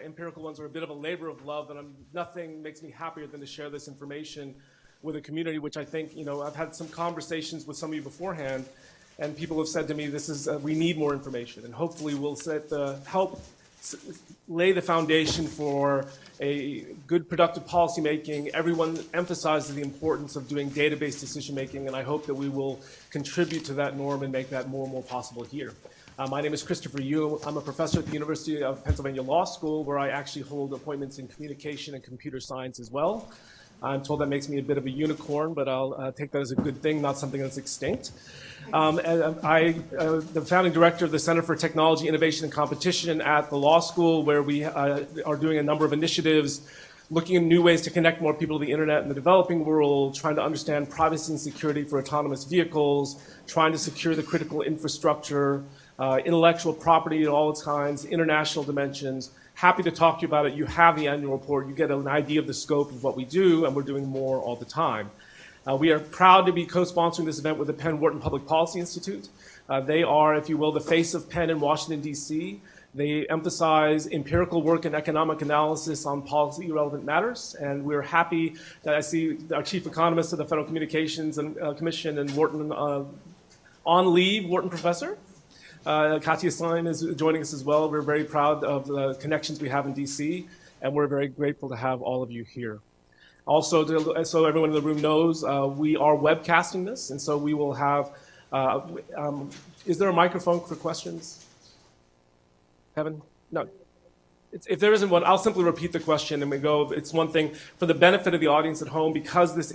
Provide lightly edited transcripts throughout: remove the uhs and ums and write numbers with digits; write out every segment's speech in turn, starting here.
empirical ones are a bit of a labor of love, and nothing makes me happier than to share this information with a community, which I think, I've had some conversations with some of you beforehand, and people have said to me, we need more information, and hopefully we'll help lay the foundation for a good, productive policy making. Everyone emphasizes the importance of doing database decision making, and I hope that we will contribute to that norm and make that more and more possible here. My name is Christopher Yu. I'm a professor at the University of Pennsylvania Law School, where I actually hold appointments in communication and computer science as well. I'm told that makes me a bit of a unicorn, but I'll take that as a good thing, not something that's extinct. I'm the founding director of the Center for Technology, Innovation, and Competition at the law school, where we are doing a number of initiatives, looking at new ways to connect more people to the internet in the developing world, trying to understand privacy and security for autonomous vehicles, trying to secure the critical infrastructure, intellectual property at all its kinds, international dimensions. Happy to talk to you about it. You have the annual report. You get an idea of the scope of what we do, and we're doing more all the time. We are proud to be co-sponsoring this event with the Penn Wharton Public Policy Institute. They are, if you will, the face of Penn in Washington, D.C. They emphasize empirical work and economic analysis on policy-relevant matters, and we're happy that I see our chief economist of the Federal Communications Commission and Wharton on leave, Wharton professor. Katya Stein is joining us as well. We're very proud of the connections we have in DC, and we're very grateful to have all of you here. Also, so everyone in the room knows, we are webcasting this, and so we will have, is there a microphone for questions? Kevin? No. If there isn't one, I'll simply repeat the question and we go. It's one thing for the benefit of the audience at home, because this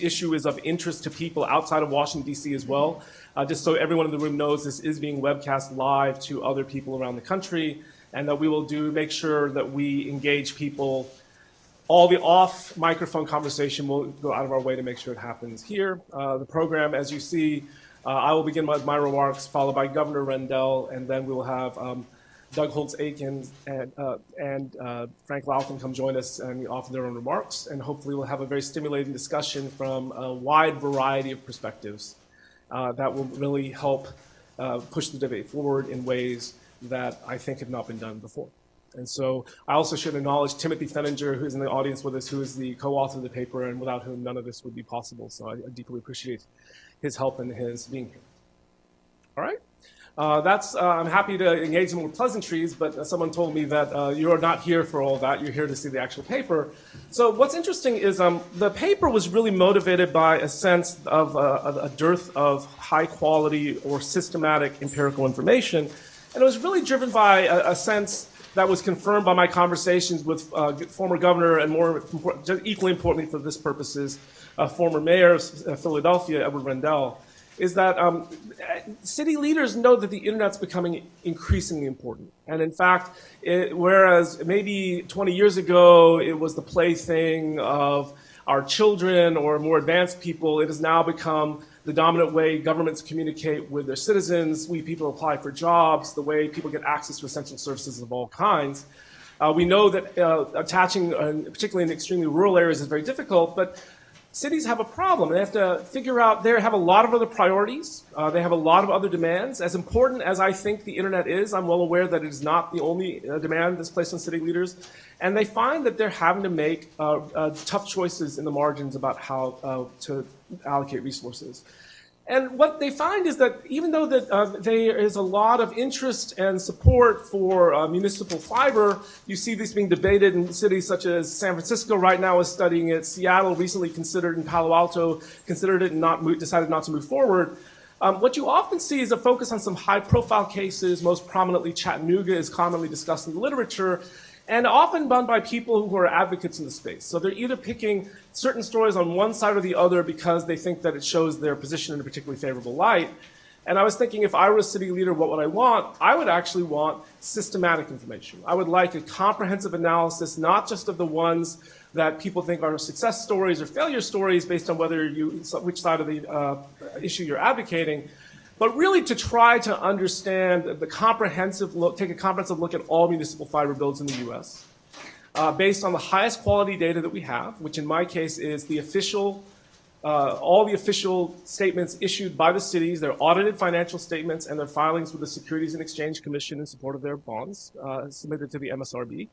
issue is of interest to people outside of Washington, D.C. as well. Just so everyone in the room knows, this is being webcast live to other people around the country, and that we will make sure that we engage people. All the off-microphone conversation will go out of our way to make sure it happens here. The program, as you see, I will begin with my remarks, followed by Governor Rendell, and then we will have Doug Holtz-Eakin and Frank Louthan come join us and offer their own remarks, and hopefully we'll have a very stimulating discussion from a wide variety of perspectives that will really help push the debate forward in ways that I think have not been done before. And so I also should acknowledge Timothy Fenninger, who's in the audience with us, who is the co-author of the paper and without whom none of this would be possible. So I deeply appreciate his help and his being here. All right. I'm happy to engage in more pleasantries, but someone told me that you are not here for all that. You're here to see the actual paper. So what's interesting is the paper was really motivated by a sense of a dearth of high quality or systematic empirical information. And it was really driven by a sense that was confirmed by my conversations with former governor and equally importantly for this purposes, former mayor of Philadelphia, Edward Rendell, is that city leaders know that the internet's becoming increasingly important. And in fact, whereas maybe 20 years ago it was the plaything of our children or more advanced people, it has now become the dominant way governments communicate with their citizens, we people apply for jobs, the way people get access to essential services of all kinds. We know that attaching, particularly in extremely rural areas, is very difficult, but cities have a problem. They have to figure out, they have a lot of other priorities. They have a lot of other demands. As important as I think the internet is, I'm well aware that it is not the only demand that's placed on city leaders. And they find that they're having to make tough choices in the margins about how to allocate resources. And what they find is that even though that there is a lot of interest and support for municipal fiber, you see this being debated in cities such as San Francisco right now is studying it, Seattle recently considered, and Palo Alto considered it and decided not to move forward. What you often see is a focus on some high-profile cases, most prominently Chattanooga is commonly discussed in the literature, and often done by people who are advocates in the space. So they're either picking certain stories on one side or the other because they think that it shows their position in a particularly favorable light. And I was thinking, if I were a city leader, what would I want? I would actually want systematic information. I would like a comprehensive analysis, not just of the ones that people think are success stories or failure stories based on which side of the issue you're advocating, but really to try to understand the comprehensive look, take a comprehensive look at all municipal fiber builds in the U.S. Based on the highest quality data that we have, which in my case is the official, all the official statements issued by the cities, their audited financial statements, and their filings with the Securities and Exchange Commission in support of their bonds submitted to the MSRB.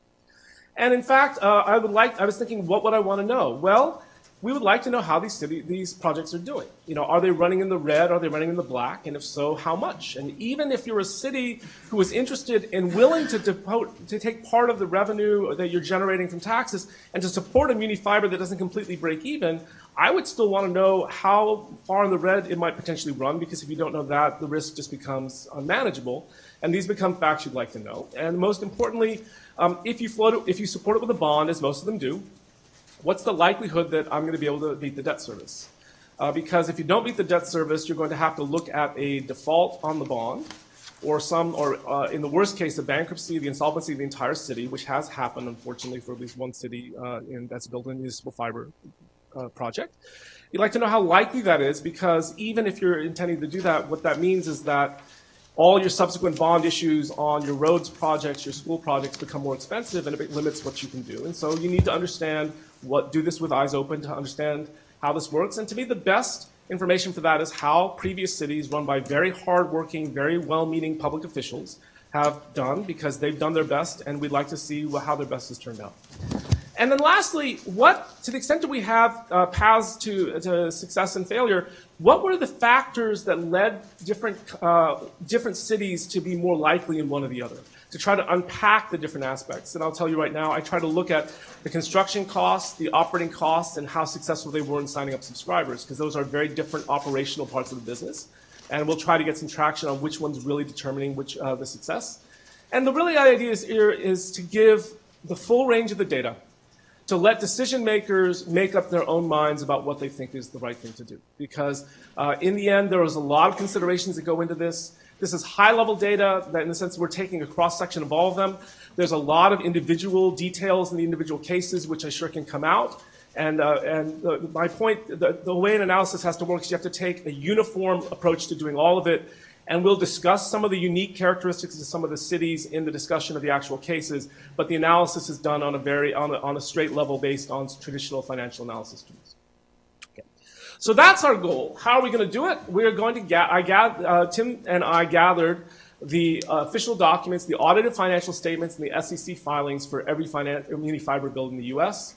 And in fact, I was thinking, what would I want to know? Well, we would like to know how these projects are doing. You know, are they running in the red? Are they running in the black? And if so, how much? And even if you're a city who is interested and willing to take part of the revenue that you're generating from taxes and to support a muni fiber that doesn't completely break even, I would still want to know how far in the red it might potentially run, because if you don't know that, the risk just becomes unmanageable. And these become facts you'd like to know. And most importantly, if you support it with a bond, as most of them do, what's the likelihood that I'm going to be able to meet the debt service? Because if you don't meet the debt service, you're going to have to look at a default on the bond, or in the worst case, a bankruptcy, the insolvency of the entire city, which has happened, unfortunately, for at least one city that's built a municipal fiber project. You'd like to know how likely that is, because even if you're intending to do that, what that means is that all your subsequent bond issues on your roads projects, your school projects become more expensive, and it limits what you can do. And so you need to understand do this with eyes open to understand how this works. And to me, the best information for that is how previous cities run by very hardworking, very well-meaning public officials have done, because they've done their best, and we'd like to see how their best has turned out. And then lastly, to the extent that we have paths to success and failure, what were the factors that led different cities to be more likely in one or the other? To try to unpack the different aspects. And I'll tell you right now, I try to look at the construction costs, the operating costs, and how successful they were in signing up subscribers, because those are very different operational parts of the business. And we'll try to get some traction on which one's really determining the success. And the really idea is to give the full range of the data, to let decision makers make up their own minds about what they think is the right thing to do. Because in the end, there is a lot of considerations that go into this. This is high-level data that, in the sense, we're taking a cross-section of all of them. There's a lot of individual details in the individual cases, which I'm sure can come out. And my point, the way an analysis has to work is you have to take a uniform approach to doing all of it. And we'll discuss some of the unique characteristics of some of the cities in the discussion of the actual cases. But the analysis is done on a straight level based on traditional financial analysis tools. So that's our goal. How are we going to do it? We're going to Tim and I gathered the official documents, the audited financial statements, and the SEC filings for every muni fiber build in the U.S.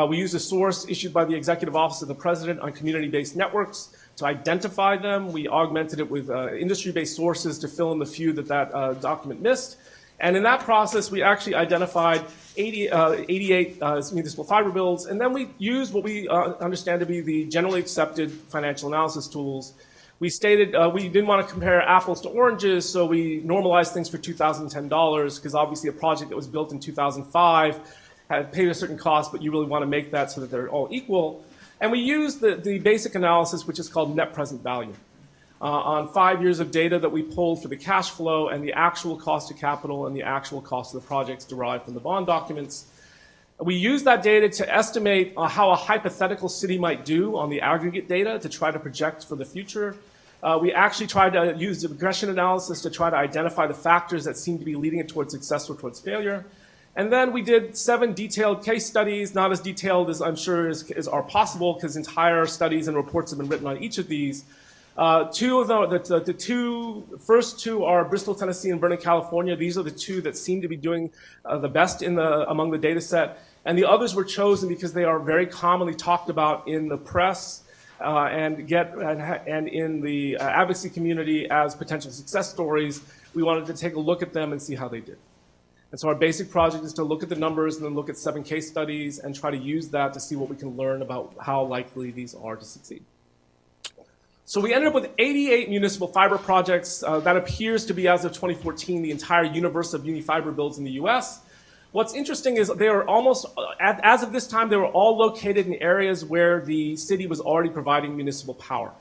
We used a source issued by the Executive Office of the President on community-based networks to identify them. We augmented it with industry-based sources to fill in the few that document missed. And in that process, we actually identified 88 municipal fiber builds, and then we used what we understand to be the generally accepted financial analysis tools. We stated we didn't want to compare apples to oranges, so we normalized things for $2,010, because obviously a project that was built in 2005 had paid a certain cost, but you really want to make that so that they're all equal. And we used the basic analysis, which is called net present value, on 5 years of data that we pulled for the cash flow and the actual cost of capital and the actual cost of the projects derived from the bond documents. We used that data to estimate how a hypothetical city might do on the aggregate data to try to project for the future. We actually tried to use the regression analysis to try to identify the factors that seem to be leading it towards success or towards failure. And then we did 7 detailed case studies, not as detailed as I'm sure are possible, because entire studies and reports have been written on each of these. Two of the first two are Bristol, Tennessee, and Vernon, California. These are the two that seem to be doing the best among the data set. And the others were chosen because they are very commonly talked about in the press and in the advocacy community as potential success stories. We wanted to take a look at them and see how they did. And so our basic project is to look at the numbers and then look at 7 case studies and try to use that to see what we can learn about how likely these are to succeed. So we ended up with 88 municipal fiber projects. That appears to be, as of 2014, the entire universe of muni-fiber builds in the US. What's interesting is they are almost, as of this time, they were all located in areas where the city was already providing municipal power.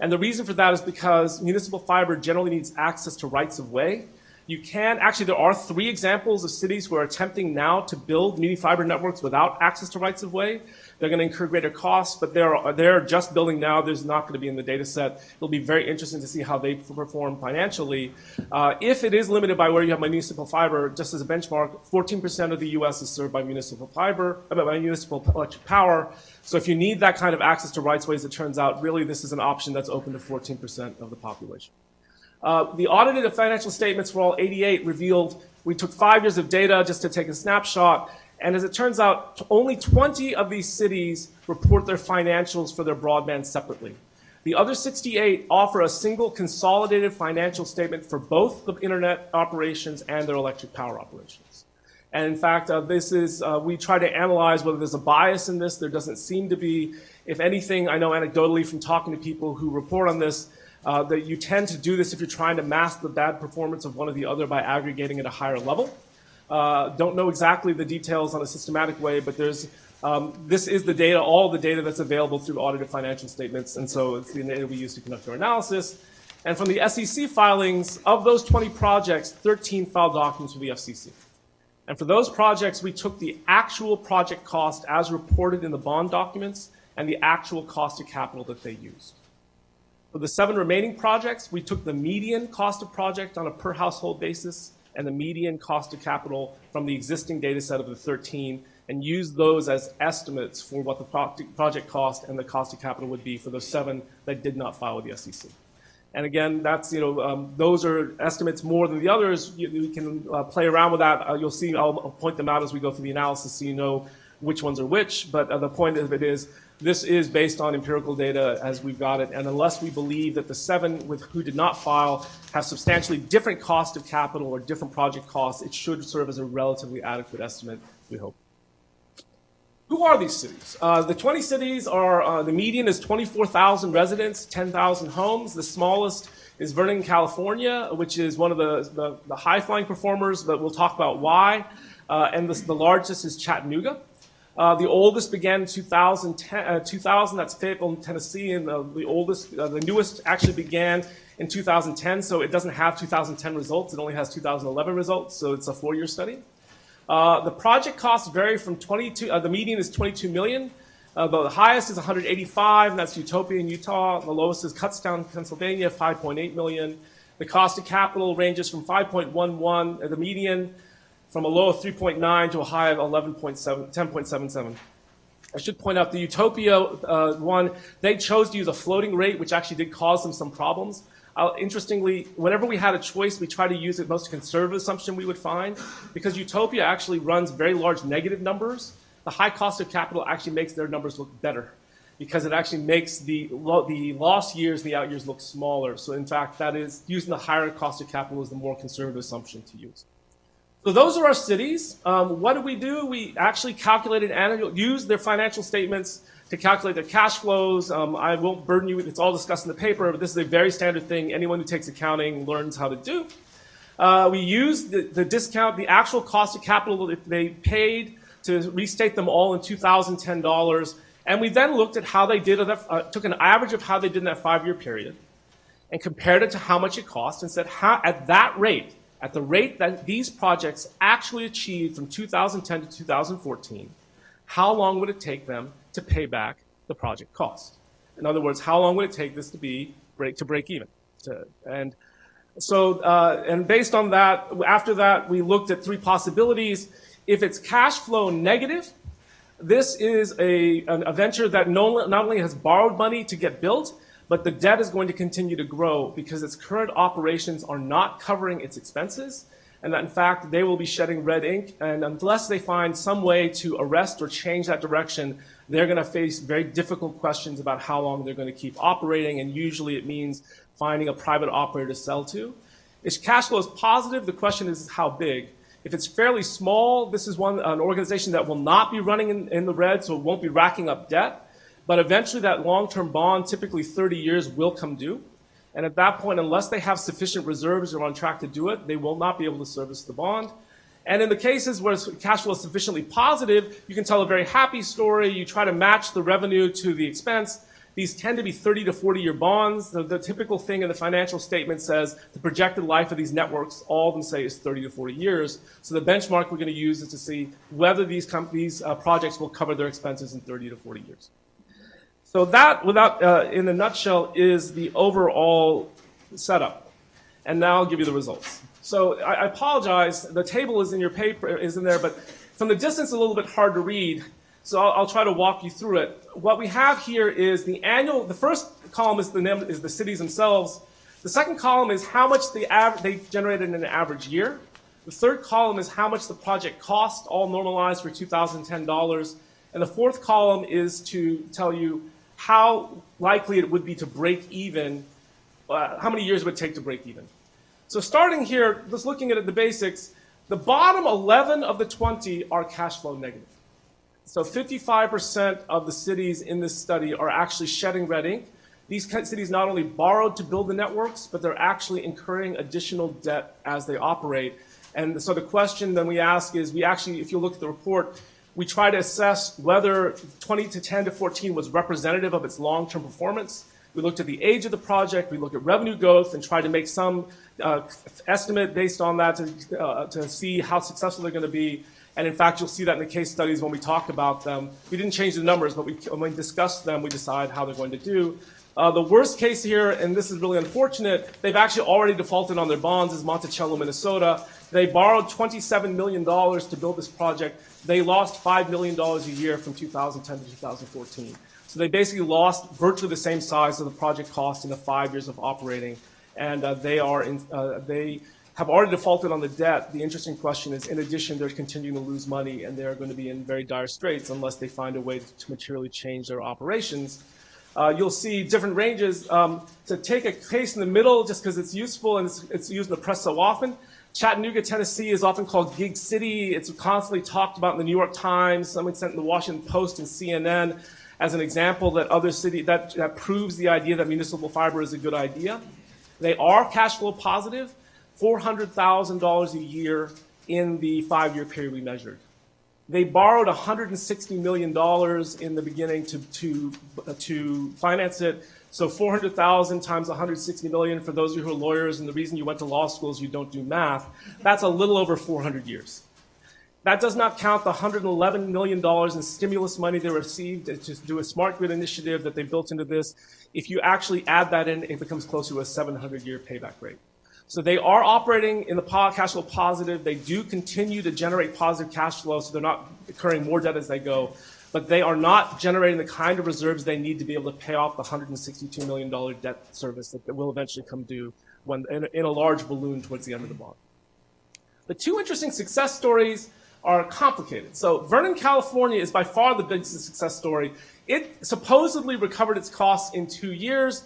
And the reason for that is because municipal fiber generally needs access to rights of way. There are 3 examples of cities who are attempting now to build muni-fiber networks without access to rights of way. They're going to incur greater costs, but they're just building now. There's not going to be in the data set. It'll be very interesting to see how they perform financially. If it is limited by where you have municipal fiber, just as a benchmark, 14% of the U.S. is served by municipal fiber, by municipal electric power. So if you need that kind of access to rights of ways, it turns out really this is an option that's open to 14% of the population. The audited financial statements for all 88 revealed we took 5 years of data just to take a snapshot, And as it turns out, only 20 of these cities report their financials for their broadband separately. The other 68 offer a single consolidated financial statement for both the internet operations and their electric power operations. And in fact, we try to analyze whether there's a bias in this. There doesn't seem to be. If anything, I know anecdotally from talking to people who report on this, that you tend to do this if you're trying to mask the bad performance of one or the other by aggregating at a higher level. Don't know exactly the details on a systematic way, but there's this is the data, all the data that's available through audited financial statements, and so it's the data we use to conduct our analysis. And from the SEC filings, of those 20 projects, 13 filed documents with the FCC. And for those projects, we took the actual project cost as reported in the bond documents and the actual cost of capital that they used. For the 7 remaining projects, we took the median cost of project on a per household basis and the median cost of capital from the existing data set of the 13 and used those as estimates for what the project cost and the cost of capital would be for those 7 that did not file with the SEC. And again, that's, those are estimates more than the others. You can play around with that. You'll see, I'll point them out as we go through the analysis so you know which ones are which. But the point of it is, this is based on empirical data as we've got it. And unless we believe that the 7 who did not file have substantially different cost of capital or different project costs, it should serve as a relatively adequate estimate, we hope. Who are these cities? The 20 cities are, the median is 24,000 residents, 10,000 homes. The smallest is Vernon, California, which is one of the high-flying performers, but we'll talk about why. And the largest is Chattanooga. The oldest began in 2000, that's Fayetteville, Tennessee, and the newest actually began in 2010, so it doesn't have 2010 results. It only has 2011 results, so it's a 4-year study. The project costs vary from 22, the median is 22 million. The highest is 185, and that's Utopia in Utah. The lowest is Kutztown, Pennsylvania, 5.8 million. The cost of capital ranges from 5.11, the median, from a low of 3.9 to a high of 10.77. I should point out the Utopia one, they chose to use a floating rate, which actually did cause them some problems. Interestingly, whenever we had a choice, we tried to use the most conservative assumption we would find. Because Utopia actually runs very large negative numbers, the high cost of capital actually makes their numbers look better because it actually makes the lost years and the out years look smaller. So in fact, that is using the higher cost of capital is the more conservative assumption to use. So those are our cities. What do? We actually calculated used their financial statements to calculate their cash flows. I won't burden you with it's all discussed in the paper, but this is a very standard thing anyone who takes accounting learns how to do. We used the discount, the actual cost of capital that they paid to restate them all in $2010. And we then looked at how they did, took an average of how they did in that 5-year period and compared it to how much it cost and said, at that rate, at the rate that these projects actually achieved from 2010 to 2014, how long would it take them to pay back the project cost? In other words, how long would it take this to break even? And based on that, after that, we looked at 3 possibilities. If it's cash flow negative, this is a venture that not only has borrowed money to get built, but the debt is going to continue to grow because its current operations are not covering its expenses, and that in fact they will be shedding red ink, and unless they find some way to arrest or change that direction, they're going to face very difficult questions about how long they're going to keep operating, and usually it means finding a private operator to sell to. If cash flow is positive, the question is how big. If it's fairly small, this is an organization that will not be running in the red, so it won't be racking up debt. But eventually that long-term bond, typically 30 years, will come due. And at that point, unless they have sufficient reserves or are on track to do it, they will not be able to service the bond. And in the cases where cash flow is sufficiently positive, you can tell a very happy story. You try to match the revenue to the expense. These tend to be 30 to 40-year bonds. The typical thing in the financial statement says the projected life of these networks, all of them say, is 30 to 40 years. So the benchmark we're going to use is to see whether these projects will cover their expenses in 30 to 40 years. So that, in a nutshell, is the overall setup. And now I'll give you the results. So I apologize. The table is in your paper, is in there, but from the distance, a little bit hard to read. So I'll try to walk you through it. What we have here is the annual. The first column is the cities themselves. The second column is how much they generated in an average year. The third column is how much the project cost, all normalized for 2010 dollars. And the fourth column is to tell you how likely it would be to break even, how many years it would take to break even. So starting here, just looking at the basics, the bottom 11 of the 20 are cash flow negative. So 55% of the cities in this study are actually shedding red ink. These cities not only borrowed to build the networks, but they're actually incurring additional debt as they operate. And so the question then we ask is, if you look at the report, we try to assess whether 2010 to 14 was representative of its long-term performance. We looked at the age of the project, we looked at revenue growth, and tried to make some estimate based on that to see how successful they're going to be. And in fact, you'll see that in the case studies when we talk about them. We didn't change the numbers, but when we discuss them, we decide how they're going to do. The worst case here, and this is really unfortunate, they've actually already defaulted on their bonds, is Monticello, Minnesota. They borrowed $27 million to build this project. They lost $5 million a year from 2010 to 2014. So they basically lost virtually the same size of the project cost in the 5 years of operating. And they have already defaulted on the debt. The interesting question is, in addition, they're continuing to lose money, and they're going to be in very dire straits unless they find a way to materially change their operations. You'll see different ranges. To take a case in the middle, just because it's useful and it's used in the press so often, Chattanooga, Tennessee is often called Gig City. It's constantly talked about in the New York Times, someone sent in the Washington Post and CNN as an example that other city that proves the idea that municipal fiber is a good idea. They are cash flow positive, $400,000 a year in the 5-year period we measured. They borrowed $160 million in the beginning to finance it. So 400,000 times 160 million, for those of you who are lawyers, and the reason you went to law school is you don't do math, that's a little over 400 years. That does not count the $111 million in stimulus money they received to do a smart grid initiative that they built into this. If you actually add that in, it becomes closer to a 700-year payback rate. So they are operating in the cash flow positive. They do continue to generate positive cash flow, so they're not incurring more debt as they go. But they are not generating the kind of reserves they need to be able to pay off the $162 million debt service that will eventually come due when, in a large balloon towards the end of the bond. The two interesting success stories are complicated. So Vernon, California is by far the biggest success story. It supposedly recovered its costs in 2 years.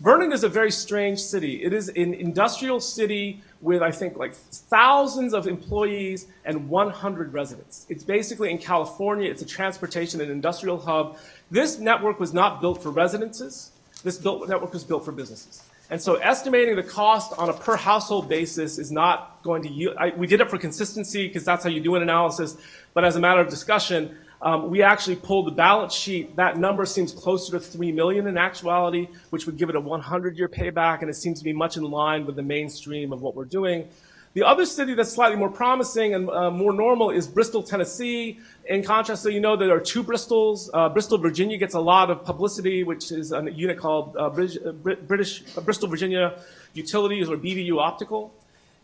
Vernon is a very strange city. It is an industrial city with, I think, like thousands of employees and 100 residents. It's basically in California. It's a transportation and industrial hub. This network was not built for residences. This network was built for businesses. And so estimating the cost on a per household basis is not going to yield. We did it for consistency because that's how you do an analysis. But as a matter of discussion, we actually pulled the balance sheet. That number seems closer to $3 million in actuality, which would give it a 100-year payback, and it seems to be much in line with the mainstream of what we're doing. The other city that's slightly more promising and more normal is Bristol, Tennessee. In contrast, so you know there are two Bristols. Bristol, Virginia gets a lot of publicity, which is a unit called Bristol, Virginia Utilities, or BVU Optical.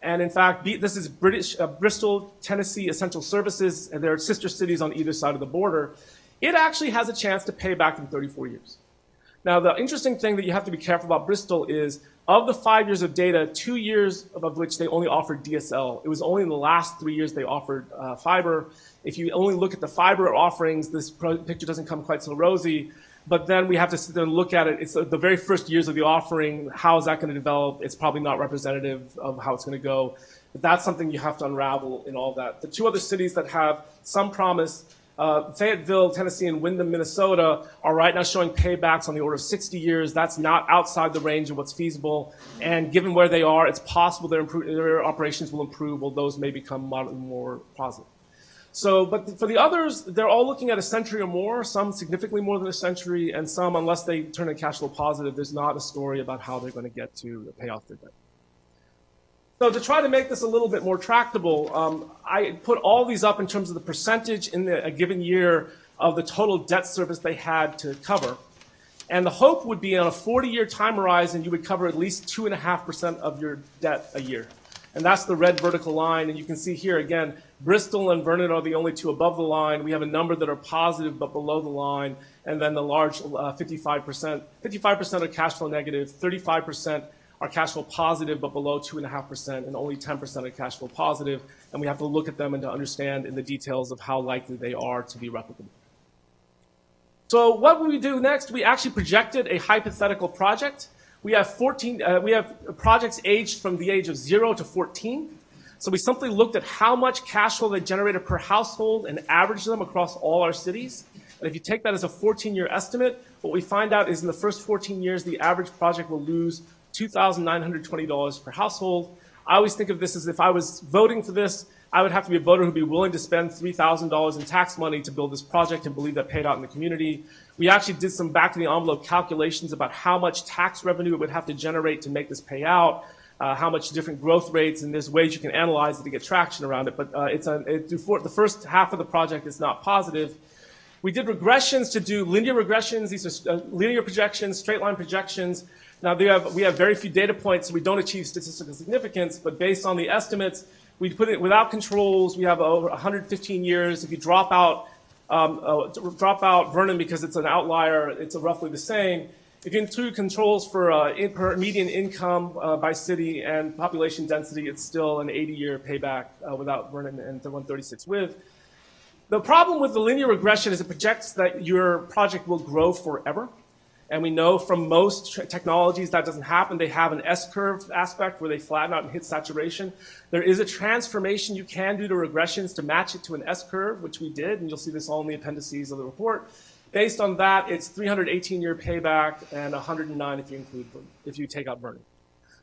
And in fact, this is Bristol, Tennessee Essential Services, and there are sister cities on either side of the border. It actually has a chance to pay back in 34 years. Now, the interesting thing that you have to be careful about Bristol is, of the 5 years of data, 2 years of which they only offered DSL. It was only in the last 3 years they offered fiber. If you only look at the fiber offerings, this picture doesn't come quite so rosy. But then we have to sit there and look at it. It's the very first years of the offering. How is that going to develop? It's probably not representative of how it's going to go. But that's something you have to unravel in all that. The two other cities that have some promise, Fayetteville, Tennessee, and Windham, Minnesota, are right now showing paybacks on the order of 60 years. That's not outside the range of what's feasible. And given where they are, it's possible their operations will improve, while those may become more positive. So, but for the others, they're all looking at a century or more, some significantly more than a century, and some, unless they turn a cash flow positive, there's not a story about how they're going to get to pay off their debt. So to try to make this a little bit more tractable, I put all these up in terms of the percentage in a given year of the total debt service they had to cover. And the hope would be on a 40-year time horizon, you would cover at least 2.5% of your debt a year. And that's the red vertical line. And you can see here, again, Bristol and Vernon are the only two above the line. We have a number that are positive but below the line. And then the large 55%. 55% are cash flow negative, 35% are cash flow positive, but below 2.5%, and only 10% are cash flow positive. And we have to look at them and to understand in the details of how likely they are to be replicable. So what will we do next? We actually projected a hypothetical project. We have projects aged from the age of 0 to 14. So we simply looked at how much cash flow they generated per household and averaged them across all our cities. And if you take that as a 14-year estimate, what we find out is in the first 14 years, the average project will lose $2,920 per household. I always think of this as if I was voting for this, I would have to be a voter who'd be willing to spend $3,000 in tax money to build this project and believe that paid out in the community. We actually did some back-of-the-envelope calculations about how much tax revenue it would have to generate to make this pay out, how much different growth rates, and there's ways you can analyze it to get traction around it. But the first half of the project is not positive. We did regressions to do linear regressions. These are linear projections, straight line projections. Now we have very few data points, so we don't achieve statistical significance, but based on the estimates, we put it without controls. We have over 115 years. If you drop out Vernon because it's an outlier, it's roughly the same. If you include controls for median income by city and population density, it's still an 80-year payback without Vernon and the 136 with. The problem with the linear regression is it projects that your project will grow forever. And we know from most technologies that doesn't happen. They have an S-curve aspect where they flatten out and hit saturation. There is a transformation you can do to regressions to match it to an S-curve, which we did, and you'll see this all in the appendices of the report. Based on that, it's 318-year payback and 109 if you take out Vernon.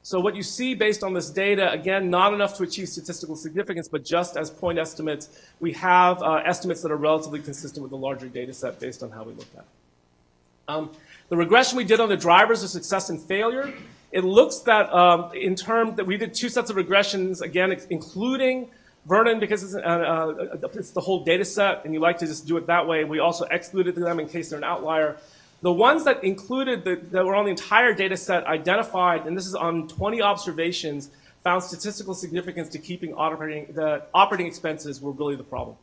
So what you see based on this data, again, not enough to achieve statistical significance, but just as point estimates, we have estimates that are relatively consistent with the larger data set based on how we looked at it. The regression we did on the drivers of success and failure, it looks that that we did two sets of regressions, again, including Vernon because it's the whole data set, and you like to just do it that way. We also excluded them in case they're an outlier. The ones that included, that were on the entire data set identified, and this is on 20 observations, found statistical significance to keeping the operating expenses were really the problem.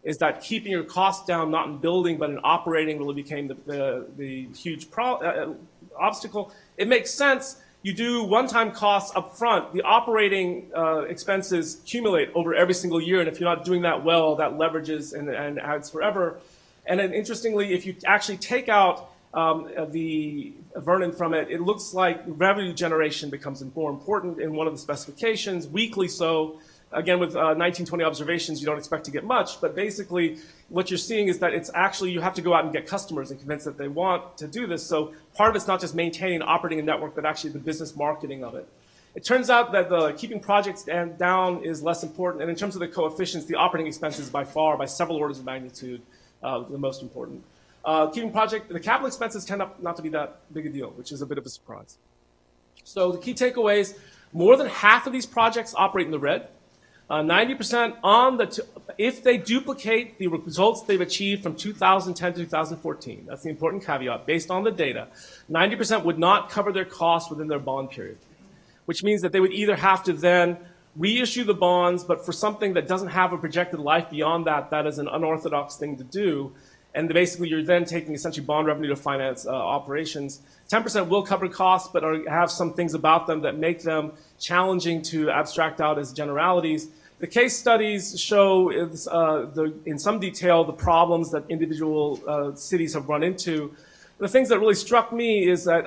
Is that keeping your costs down, not in building, but in operating really became the huge obstacle. It makes sense. You do one-time costs up front. The operating expenses accumulate over every single year, and if you're not doing that well, that leverages and adds forever. And then interestingly, if you actually take out the Vernon from it, it looks like revenue generation becomes more important in one of the specifications, weekly so. Again, with 1920 observations, you don't expect to get much, but basically what you're seeing is that it's actually, you have to go out and get customers and convince that they want to do this. So part of it's not just maintaining and operating a network, but actually the business marketing of it. It turns out that the keeping projects down is less important, and in terms of the coefficients, the operating expenses by far, by several orders of magnitude, the most important. The capital expenses tend not to be that big a deal, which is a bit of a surprise. So the key takeaways, more than half of these projects operate in the red. 90% if they duplicate the results they've achieved from 2010 to 2014, that's the important caveat, based on the data, 90% would not cover their costs within their bond period, which means that they would either have to then reissue the bonds, but for something that doesn't have a projected life beyond that, that is an unorthodox thing to do. And basically, you're then taking essentially bond revenue to finance operations. 10% will cover costs, but have some things about them that make them challenging to abstract out as generalities. The case studies show in some detail the problems that individual cities have run into. The things that really struck me is that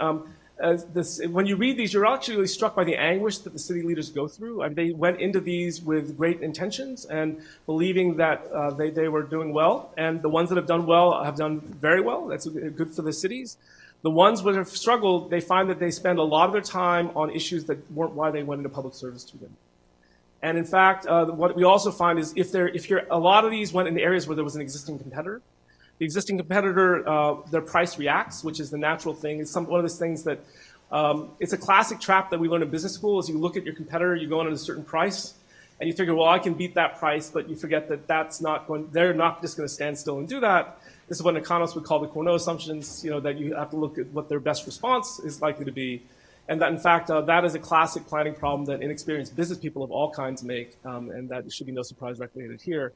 when you read these, you're actually really struck by the anguish that the city leaders go through. I mean, they went into these with great intentions and believing that they were doing well. And the ones that have done well have done very well. That's good for the cities. The ones that have struggled, they find that they spend a lot of their time on issues that weren't why they went into public service to them. And in fact, what we also find is a lot of these went in areas where there was an existing competitor. The existing competitor, their price reacts, which is the natural thing. It's one of those things that it's a classic trap that we learn in business school. Is you look at your competitor, you go in at a certain price, and you figure, well, I can beat that price, but you forget that they're not just going to stand still and do that. This is what economists would call the Cournot assumptions. That you have to look at what their best response is likely to be. And that, in fact, that is a classic planning problem that inexperienced business people of all kinds make, and that should be no surprise replicated here.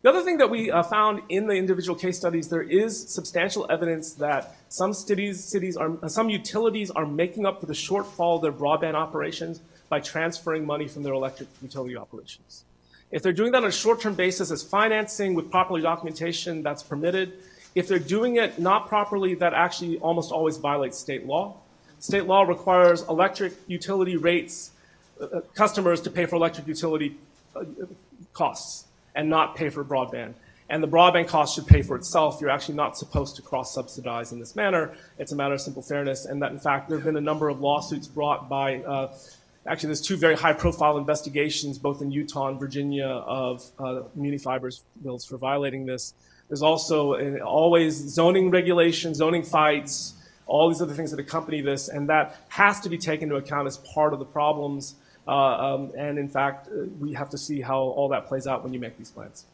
The other thing that we found in the individual case studies, there is substantial evidence that some some utilities are making up for the shortfall of their broadband operations by transferring money from their electric utility operations. If they're doing that on a short-term basis as financing with proper documentation, that's permitted. If they're doing it not properly, that actually almost always violates state law. State law requires electric utility rates, customers to pay for electric utility costs and not pay for broadband. And the broadband cost should pay for itself. You're actually not supposed to cross-subsidize in this manner. It's a matter of simple fairness. And that, in fact, there have been a number of lawsuits brought by, actually, there's two very high-profile investigations, both in Utah and Virginia, of Municipal Fiber's bills for violating this. There's also always zoning regulations, zoning fights, all these other things that accompany this, and that has to be taken into account as part of the problems. And in fact, we have to see how all that plays out when you make these plans.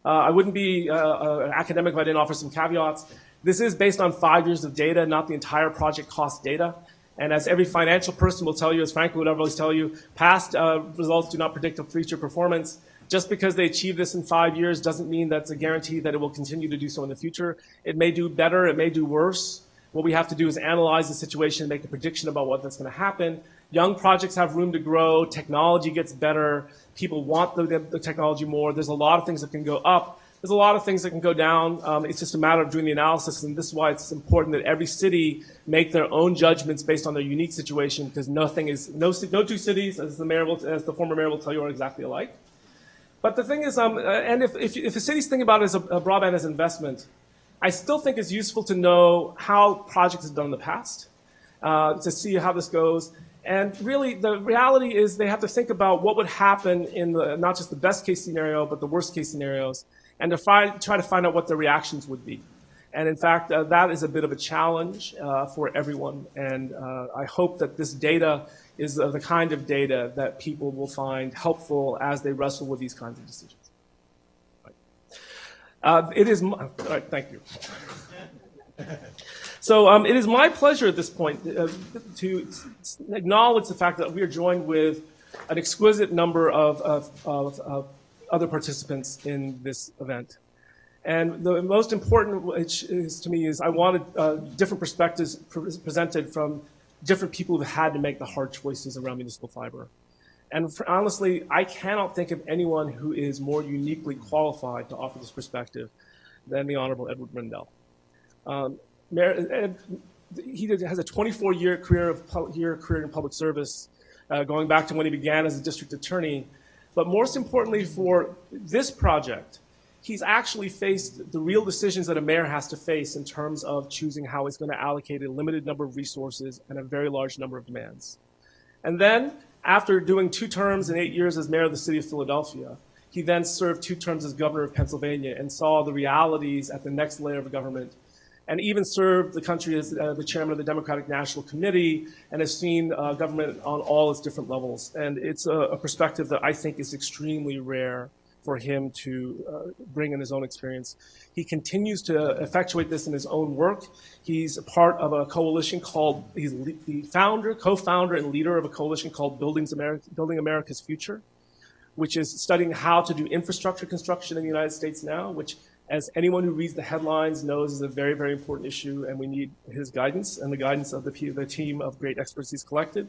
I wouldn't be an academic if I didn't offer some caveats. This is based on 5 years of data, not the entire project cost data. And as every financial person will tell you, as Frank would always tell you, past results do not predict future performance. Just because they achieve this in 5 years doesn't mean that's a guarantee that it will continue to do so in the future. It may do better, it may do worse. What we have to do is analyze the situation and make a prediction about what that's going to happen. Young projects have room to grow, technology gets better, people want the technology more. There's a lot of things that can go up. There's a lot of things that can go down. It's just a matter of doing the analysis, and this is why it's important that every city make their own judgments based on their unique situation, because no two cities, as the former mayor will tell you, are exactly alike. But the thing is, and if a city's thinking about it as a broadband as an investment, I still think it's useful to know how projects have done in the past, to see how this goes. And really, the reality is they have to think about what would happen in not just the best case scenario, but the worst case scenarios, and to try to find out what the reactions would be. And in fact, that is a bit of a challenge for everyone. And I hope that this data is the kind of data that people will find helpful as they wrestle with these kinds of decisions. All right, thank you. So it is my pleasure at this point to acknowledge the fact that we are joined with an exquisite number of other participants in this event. And the most important, which is to me, is I wanted different perspectives presented from different people who've had to make the hard choices around municipal fiber. And honestly, I cannot think of anyone who is more uniquely qualified to offer this perspective than the Honorable Edward Rendell. He has a 24-year career in public service, going back to when he began as a district attorney. But most importantly for this project, he's actually faced the real decisions that a mayor has to face in terms of choosing how he's going to allocate a limited number of resources and a very large number of demands. And then, after doing 2 terms and 8 years as mayor of the city of Philadelphia, he then served 2 terms as governor of Pennsylvania and saw the realities at the next layer of government, and even served the country as the chairman of the Democratic National Committee, and has seen government on all its different levels. And it's a perspective that I think is extremely rare for him to bring in his own experience. He continues to effectuate this in his own work. He's a part of a coalition called, he's the founder, co-founder, and leader of a coalition called Building America's Future, which is studying how to do infrastructure construction in the United States now, which, as anyone who reads the headlines knows, is a very, very important issue, and we need his guidance and the guidance of the team of great experts he's collected.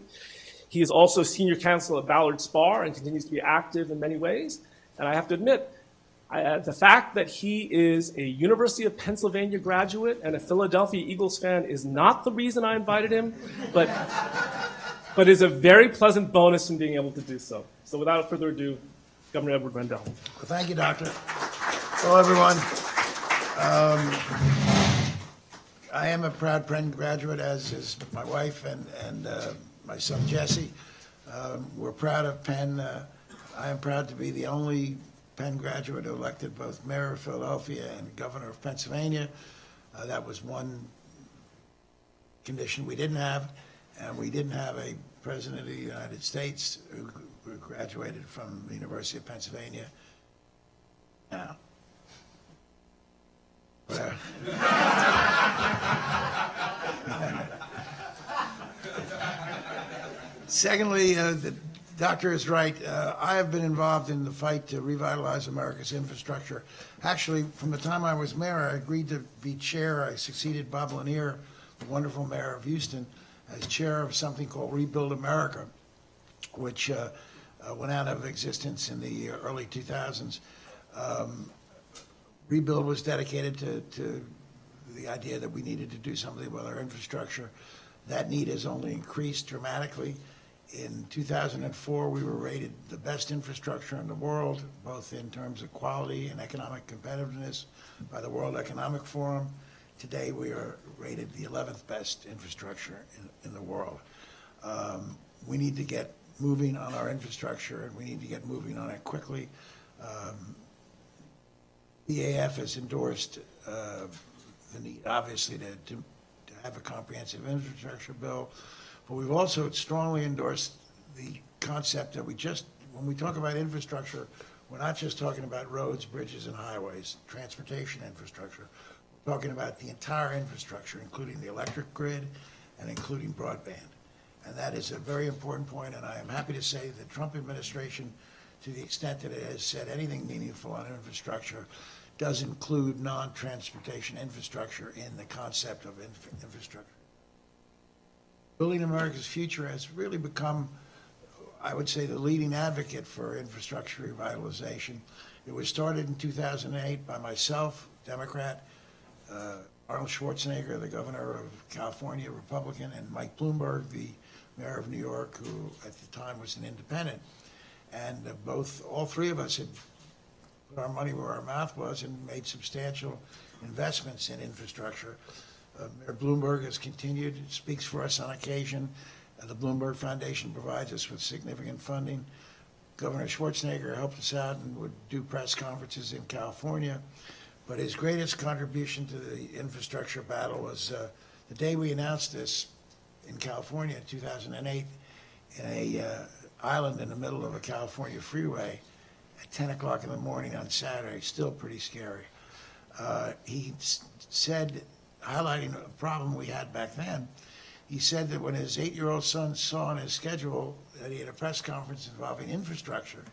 He is also senior counsel at Ballard Spahr and continues to be active in many ways. And I have to admit, the fact that he is a University of Pennsylvania graduate and a Philadelphia Eagles fan is not the reason I invited him, but is a very pleasant bonus in being able to do so. So without further ado, Governor Edward Rendell. Well, thank you, Doctor. Hello, everyone. I am a proud Penn graduate, as is my wife and my son, Jesse. We're proud of Penn. I am proud to be the only Penn graduate elected both mayor of Philadelphia and governor of Pennsylvania. That was one condition we didn't have, and we didn't have a president of the United States who graduated from the University of Pennsylvania. Now, secondly, Doctor is right. I have been involved in the fight to revitalize America's infrastructure. Actually, from the time I was mayor, I agreed to be chair. I succeeded Bob Lanier, the wonderful mayor of Houston, as chair of something called Rebuild America, which went out of existence in the early 2000s. Rebuild was dedicated to the idea that we needed to do something with our infrastructure. That need has only increased dramatically. In 2004, we were rated the best infrastructure in the world, both in terms of quality and economic competitiveness by the World Economic Forum. Today, we are rated the 11th best infrastructure in the world. We need to get moving on our infrastructure, and we need to get moving on it quickly. EAF has endorsed the need, obviously, to have a comprehensive infrastructure bill. But we've also strongly endorsed the concept that when we talk about infrastructure, we're not just talking about roads, bridges, and highways, transportation infrastructure. We're talking about the entire infrastructure, including the electric grid and including broadband. And that is a very important point, and I am happy to say the Trump administration, to the extent that it has said anything meaningful on infrastructure, does include non-transportation infrastructure in the concept of infrastructure. Building America's Future has really become, I would say, the leading advocate for infrastructure revitalization. It was started in 2008 by myself, Democrat, Arnold Schwarzenegger, the governor of California, Republican, and Mike Bloomberg, the mayor of New York, who at the time was an independent. And all three of us had put our money where our mouth was and made substantial investments in infrastructure. Mayor Bloomberg has continued, speaks for us on occasion. The Bloomberg Foundation provides us with significant funding. Governor Schwarzenegger helped us out and would do press conferences in California. But his greatest contribution to the infrastructure battle was the day we announced this in California in 2008 in a island in the middle of a California freeway at 10 o'clock in the morning on Saturday, still pretty scary. He said, highlighting a problem we had back then, he said that when his 8-year-old son saw on his schedule that he had a press conference involving infrastructure,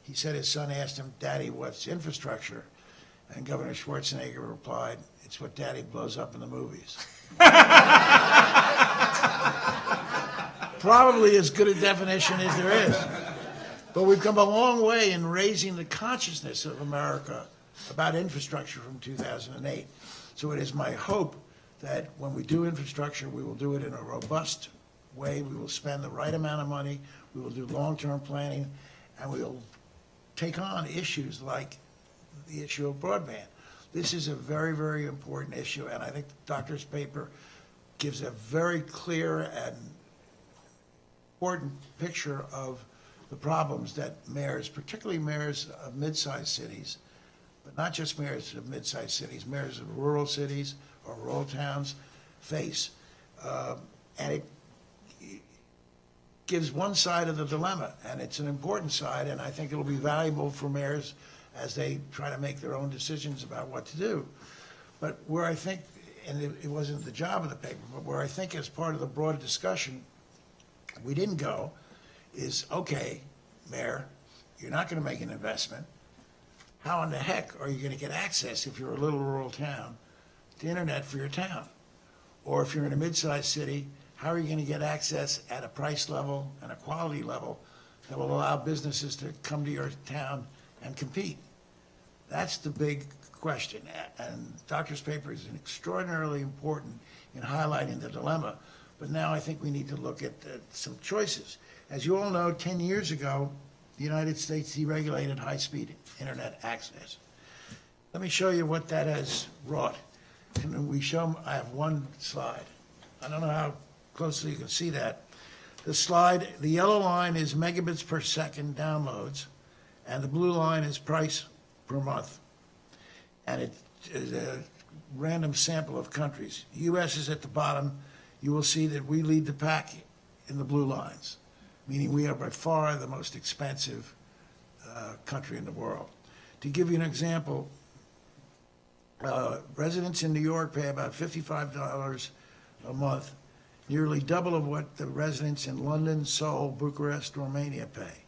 he said his son asked him, "Daddy, what's infrastructure?" And Governor Schwarzenegger replied, "It's what Daddy blows up in the movies." Probably as good a definition as there is. But we've come a long way in raising the consciousness of America about infrastructure from 2008. So it is my hope that when we do infrastructure, we will do it in a robust way. We will spend the right amount of money. We will do long-term planning, and we will take on issues like the issue of broadband. This is a very, very important issue, and I think the doctor's paper gives a very clear and important picture of the problems that mayors, particularly mayors of mid-sized cities, but not just mayors of mid-sized cities, mayors of rural cities or rural towns face. And it gives one side of the dilemma, and it's an important side, and I think it'll be valuable for mayors as they try to make their own decisions about what to do. But where I think, and it wasn't the job of the paper, but where I think as part of the broad discussion we didn't go is, okay, Mayor, you're not going to make an investment. How in the heck are you going to get access, if you're a little rural town, to internet for your town? Or if you're in a mid-sized city, how are you going to get access at a price level and a quality level that will allow businesses to come to your town and compete? That's the big question. And Doctor's paper is extraordinarily important in highlighting the dilemma. But now I think we need to look at some choices. As you all know, 10 years ago, the United States deregulated high-speed internet access. Let me show you what that has wrought. I have one slide. I don't know how closely you can see that. The slide, the yellow line is megabits per second downloads, and the blue line is price per month. And it is a random sample of countries. U.S. is at the bottom. You will see that we lead the pack in the blue lines, meaning we are by far the most expensive country in the world. To give you an example, residents in New York pay about $55 a month nearly double of what the residents in London, Seoul, Bucharest, Romania pay.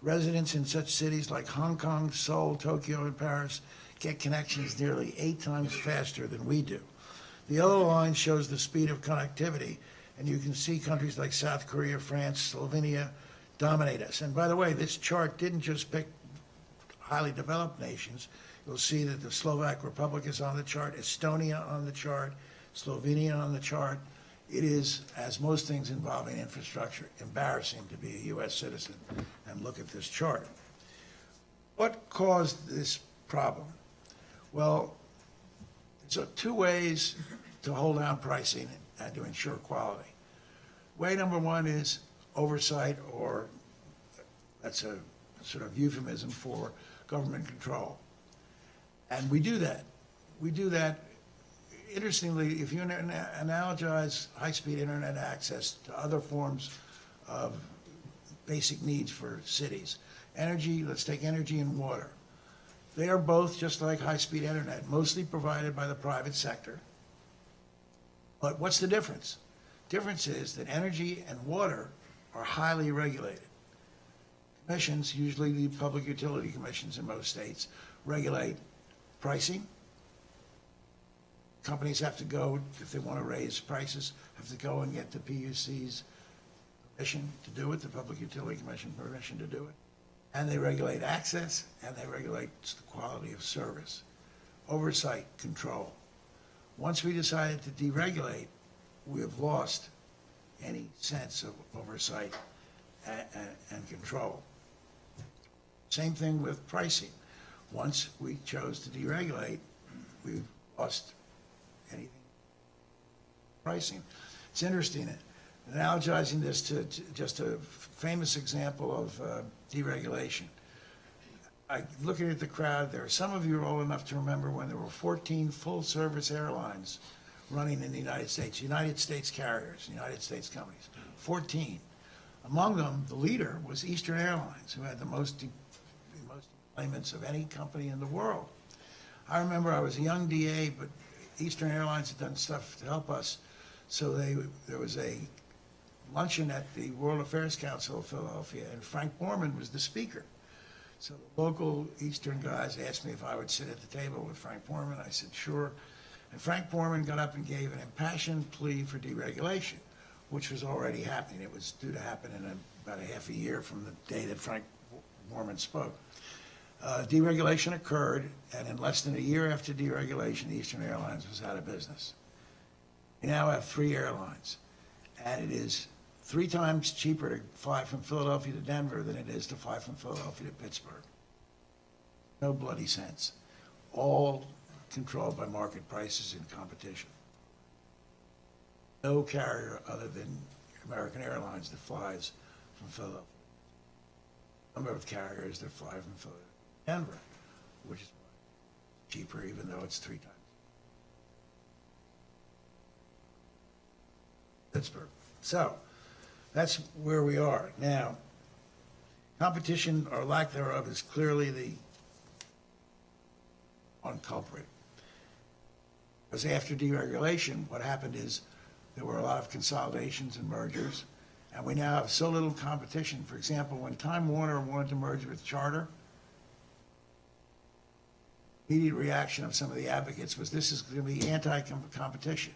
Residents in such cities like Hong Kong, Seoul, Tokyo, and Paris get connections nearly 8 times faster than we do. The yellow line shows the speed of connectivity, and you can see countries like South Korea, France, Slovenia dominate us. And by the way, this chart didn't just pick highly developed nations. You'll see that the Slovak Republic is on the chart, Estonia on the chart, Slovenia on the chart. It is, as most things involving infrastructure, embarrassing to be a U.S. citizen and look at this chart. What caused this problem? Well, so 2 ways to hold down pricing and to ensure quality. Way number 1 is oversight, or that's a sort of euphemism for government control. And we do that. We do that. Interestingly, if you analogize high-speed internet access to other forms of basic needs for cities, energy, let's take energy and water. They are both, just like high-speed internet, mostly provided by the private sector. But what's the difference? Difference is that energy and water are highly regulated. Commissions, usually the public utility commissions in most states, regulate pricing. Companies have to go, if they want to raise prices, have to go and get the PUC's permission to do it, the Public Utility Commission permission to do it. And they regulate access, and they regulate the quality of service. Oversight, control. Once we decided to deregulate, we have lost any sense of oversight and control. Same thing with pricing. Once we chose to deregulate, we've lost anything. Pricing. It's interesting, analogizing this to just a famous example of deregulation. Looking at the crowd there, some of you are old enough to remember when there were 14 full-service airlines running in the United States carriers, United States companies, 14. Among them, the leader was Eastern Airlines, who had the most employments of any company in the world. I remember I was a young DA, but Eastern Airlines had done stuff to help us. So there was a luncheon at the World Affairs Council of Philadelphia, and Frank Borman was the speaker. So the local Eastern guys asked me if I would sit at the table with Frank Borman. I said, sure. And Frank Borman got up and gave an impassioned plea for deregulation, which was already happening. It was due to happen in about a half a year from the day that Frank Borman spoke. Deregulation occurred, and in less than a year after deregulation, Eastern Airlines was out of business. We now have 3 airlines, and it is 3 times cheaper to fly from Philadelphia to Denver than it is to fly from Philadelphia to Pittsburgh. No bloody sense. All controlled by market prices and competition. No carrier other than American Airlines that flies from Philadelphia. Number of carriers that fly from Philadelphia to Denver, which is cheaper even though it's 3 times. Pittsburgh. So that's where we are. Now, competition or lack thereof is clearly the one culprit. Because after deregulation, what happened is there were a lot of consolidations and mergers, and we now have so little competition. For example, when Time Warner wanted to merge with Charter, immediate reaction of some of the advocates was this is going to be anti-competition.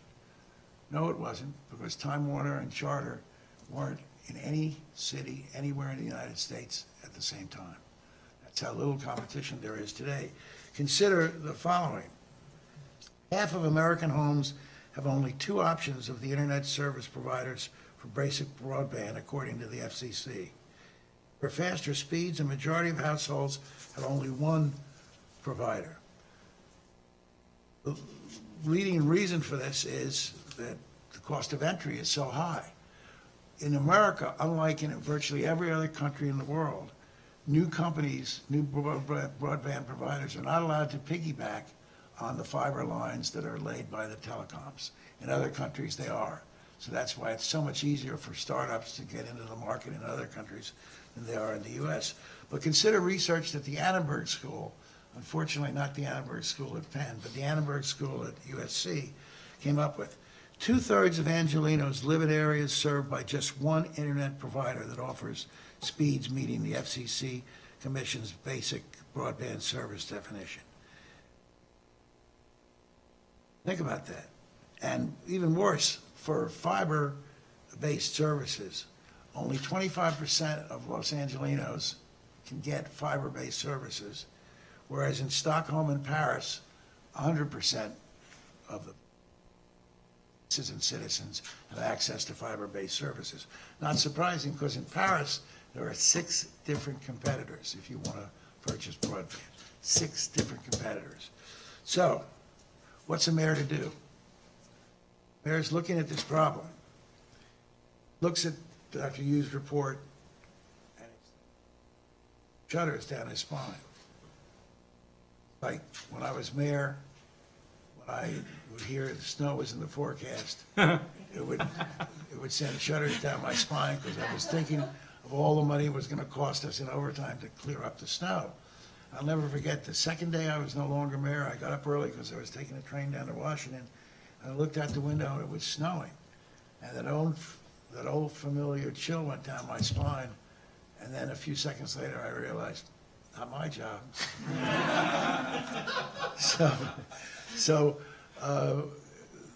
No, it wasn't, because Time Warner and Charter weren't in any city anywhere in the United States at the same time. That's how little competition there is today. Consider the following. Half of American homes have only 2 options of the internet service providers for basic broadband, according to the FCC. For faster speeds, a majority of households have only 1 provider. The leading reason for this is that the cost of entry is so high. In America, unlike in virtually every other country in the world, new companies, new broadband providers are not allowed to piggyback on the fiber lines that are laid by the telecoms. In other countries, they are. So that's why it's so much easier for startups to get into the market in other countries than they are in the U.S. But consider research that the Annenberg School, unfortunately not the Annenberg School at Penn, but the Annenberg School at USC came up with. 2/3 of Angelenos live in areas served by just one internet provider that offers speeds meeting the FCC Commission's basic broadband service definition. Think about that. And even worse, for fiber-based services, only 25% of Los Angelenos can get fiber-based services, whereas in Stockholm and Paris, 100% of the citizens have access to fiber-based services. Not surprising, because in Paris, there are 6 different competitors if you want to purchase broadband. 6 different competitors. So, what's the mayor to do? The mayor's looking at this problem, looks at Dr. Yu's report, and shudders down his spine. Like when I was mayor, when I would hear the snow was in the forecast, it would send shudders down my spine, because I was thinking of all the money it was going to cost us in overtime to clear up the snow. I'll never forget the second day I was no longer mayor. I got up early because I was taking a train down to Washington, and I looked out the window and it was snowing. And that old familiar chill went down my spine. And then a few seconds later, I realized, not my job. So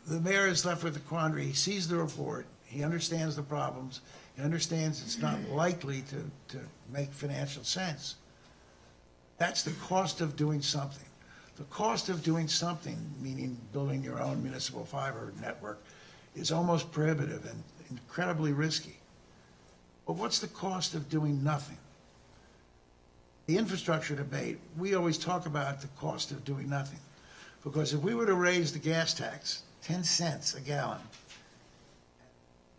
the mayor is left with a quandary. He sees the report. He understands the problems. He understands it's not likely to make financial sense. That's the cost of doing something. The cost of doing something, meaning building your own municipal fiber network, is almost prohibitive and incredibly risky. But what's the cost of doing nothing? The infrastructure debate, we always talk about the cost of doing nothing. Because if we were to raise the gas tax 10 cents a gallon,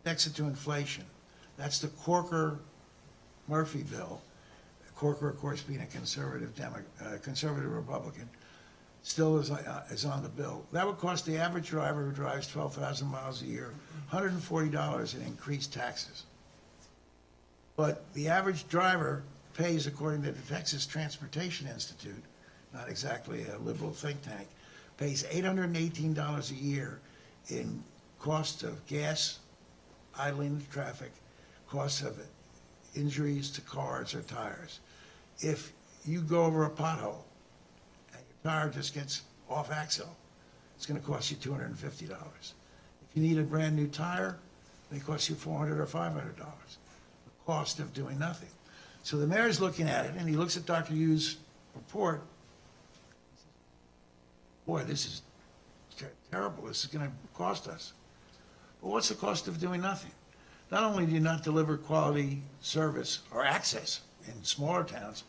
index it to inflation, that's the Corker-Murphy bill. Corker, of course, being a conservative Republican, still is on the bill. That would cost the average driver who drives 12,000 miles a year $140 in increased taxes. But the average driver pays, according to the Texas Transportation Institute, not exactly a liberal think tank, pays $818 a year in costs of gas, idling the traffic, costs of injuries to cars or tires. If you go over a pothole and your tire just gets off axle, it's going to cost you $250. If you need a brand new tire, it may cost you $400 or $500. The cost of doing nothing. So the mayor's looking at it, and he looks at Dr. Yu's report. Boy, this is terrible. This is going to cost us. But what's the cost of doing nothing? Not only do you not deliver quality service or access in smaller towns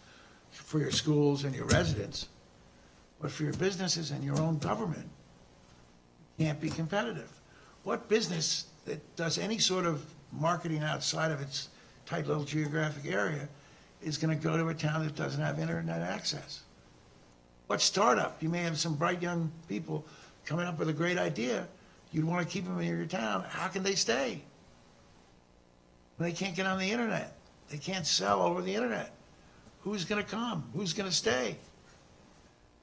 for your schools and your residents, but for your businesses and your own government, you can't be competitive. What business that does any sort of marketing outside of its tight little geographic area is going to go to a town that doesn't have internet access? What startup? You may have some bright young people coming up with a great idea. You'd want to keep them in your town. How can they stay? They can't get on the internet. They can't sell over the internet. Who's going to come? Who's going to stay?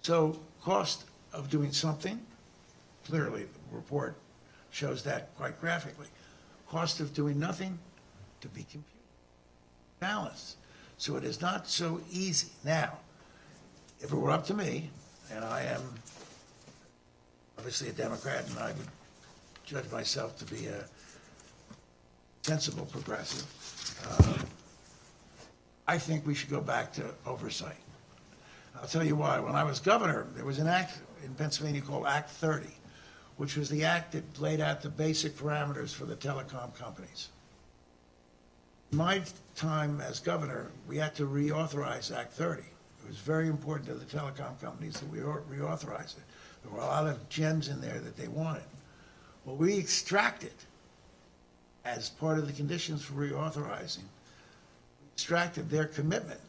So cost of doing something, clearly the report shows that quite graphically. Cost of doing nothing to be computed. Balanced. So it is not so easy. Now, if it were up to me, and I am obviously a Democrat, and I would judge myself to be a sensible progressive, I think we should go back to oversight. I'll tell you why. When I was governor, there was an act in Pennsylvania called Act 30, which was the act that laid out the basic parameters for the telecom companies. In my time as governor, we had to reauthorize Act 30. It was very important to the telecom companies that we reauthorize it. There were a lot of gems in there that they wanted. Well, we extracted, as part of the conditions for reauthorizing, extracted their commitment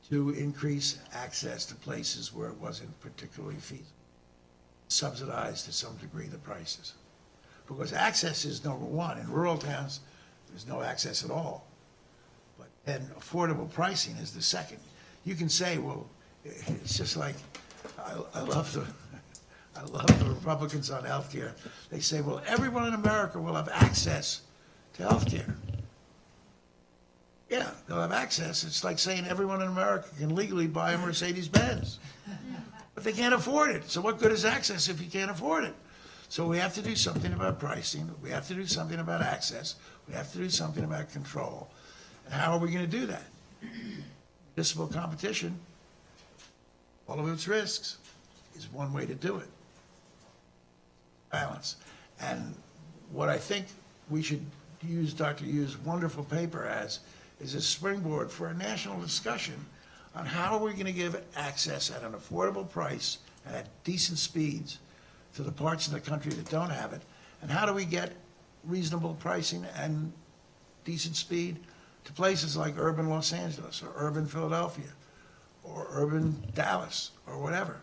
to increase access to places where it wasn't particularly feasible, subsidize to some degree the prices. Because access is number one. In rural towns, there's no access at all. But then affordable pricing is the second. You can say, well, it's just like, I love I love the Republicans on health care. They say, well, everyone in America will have access to health care. Yeah, they'll have access. It's like saying everyone in America can legally buy a Mercedes-Benz. But they can't afford it. So what good is access if you can't afford it? So we have to do something about pricing. We have to do something about access. We have to do something about control. And how are we going to do that? Municipal competition, all of its risks, is one way to do it. Balance. And what I think we should use Dr. Yu's wonderful paper as is a springboard for a national discussion on how are we going to give access at an affordable price and at decent speeds to the parts of the country that don't have it, and how do we get reasonable pricing and decent speed to places like urban Los Angeles or urban Philadelphia or urban Dallas or whatever.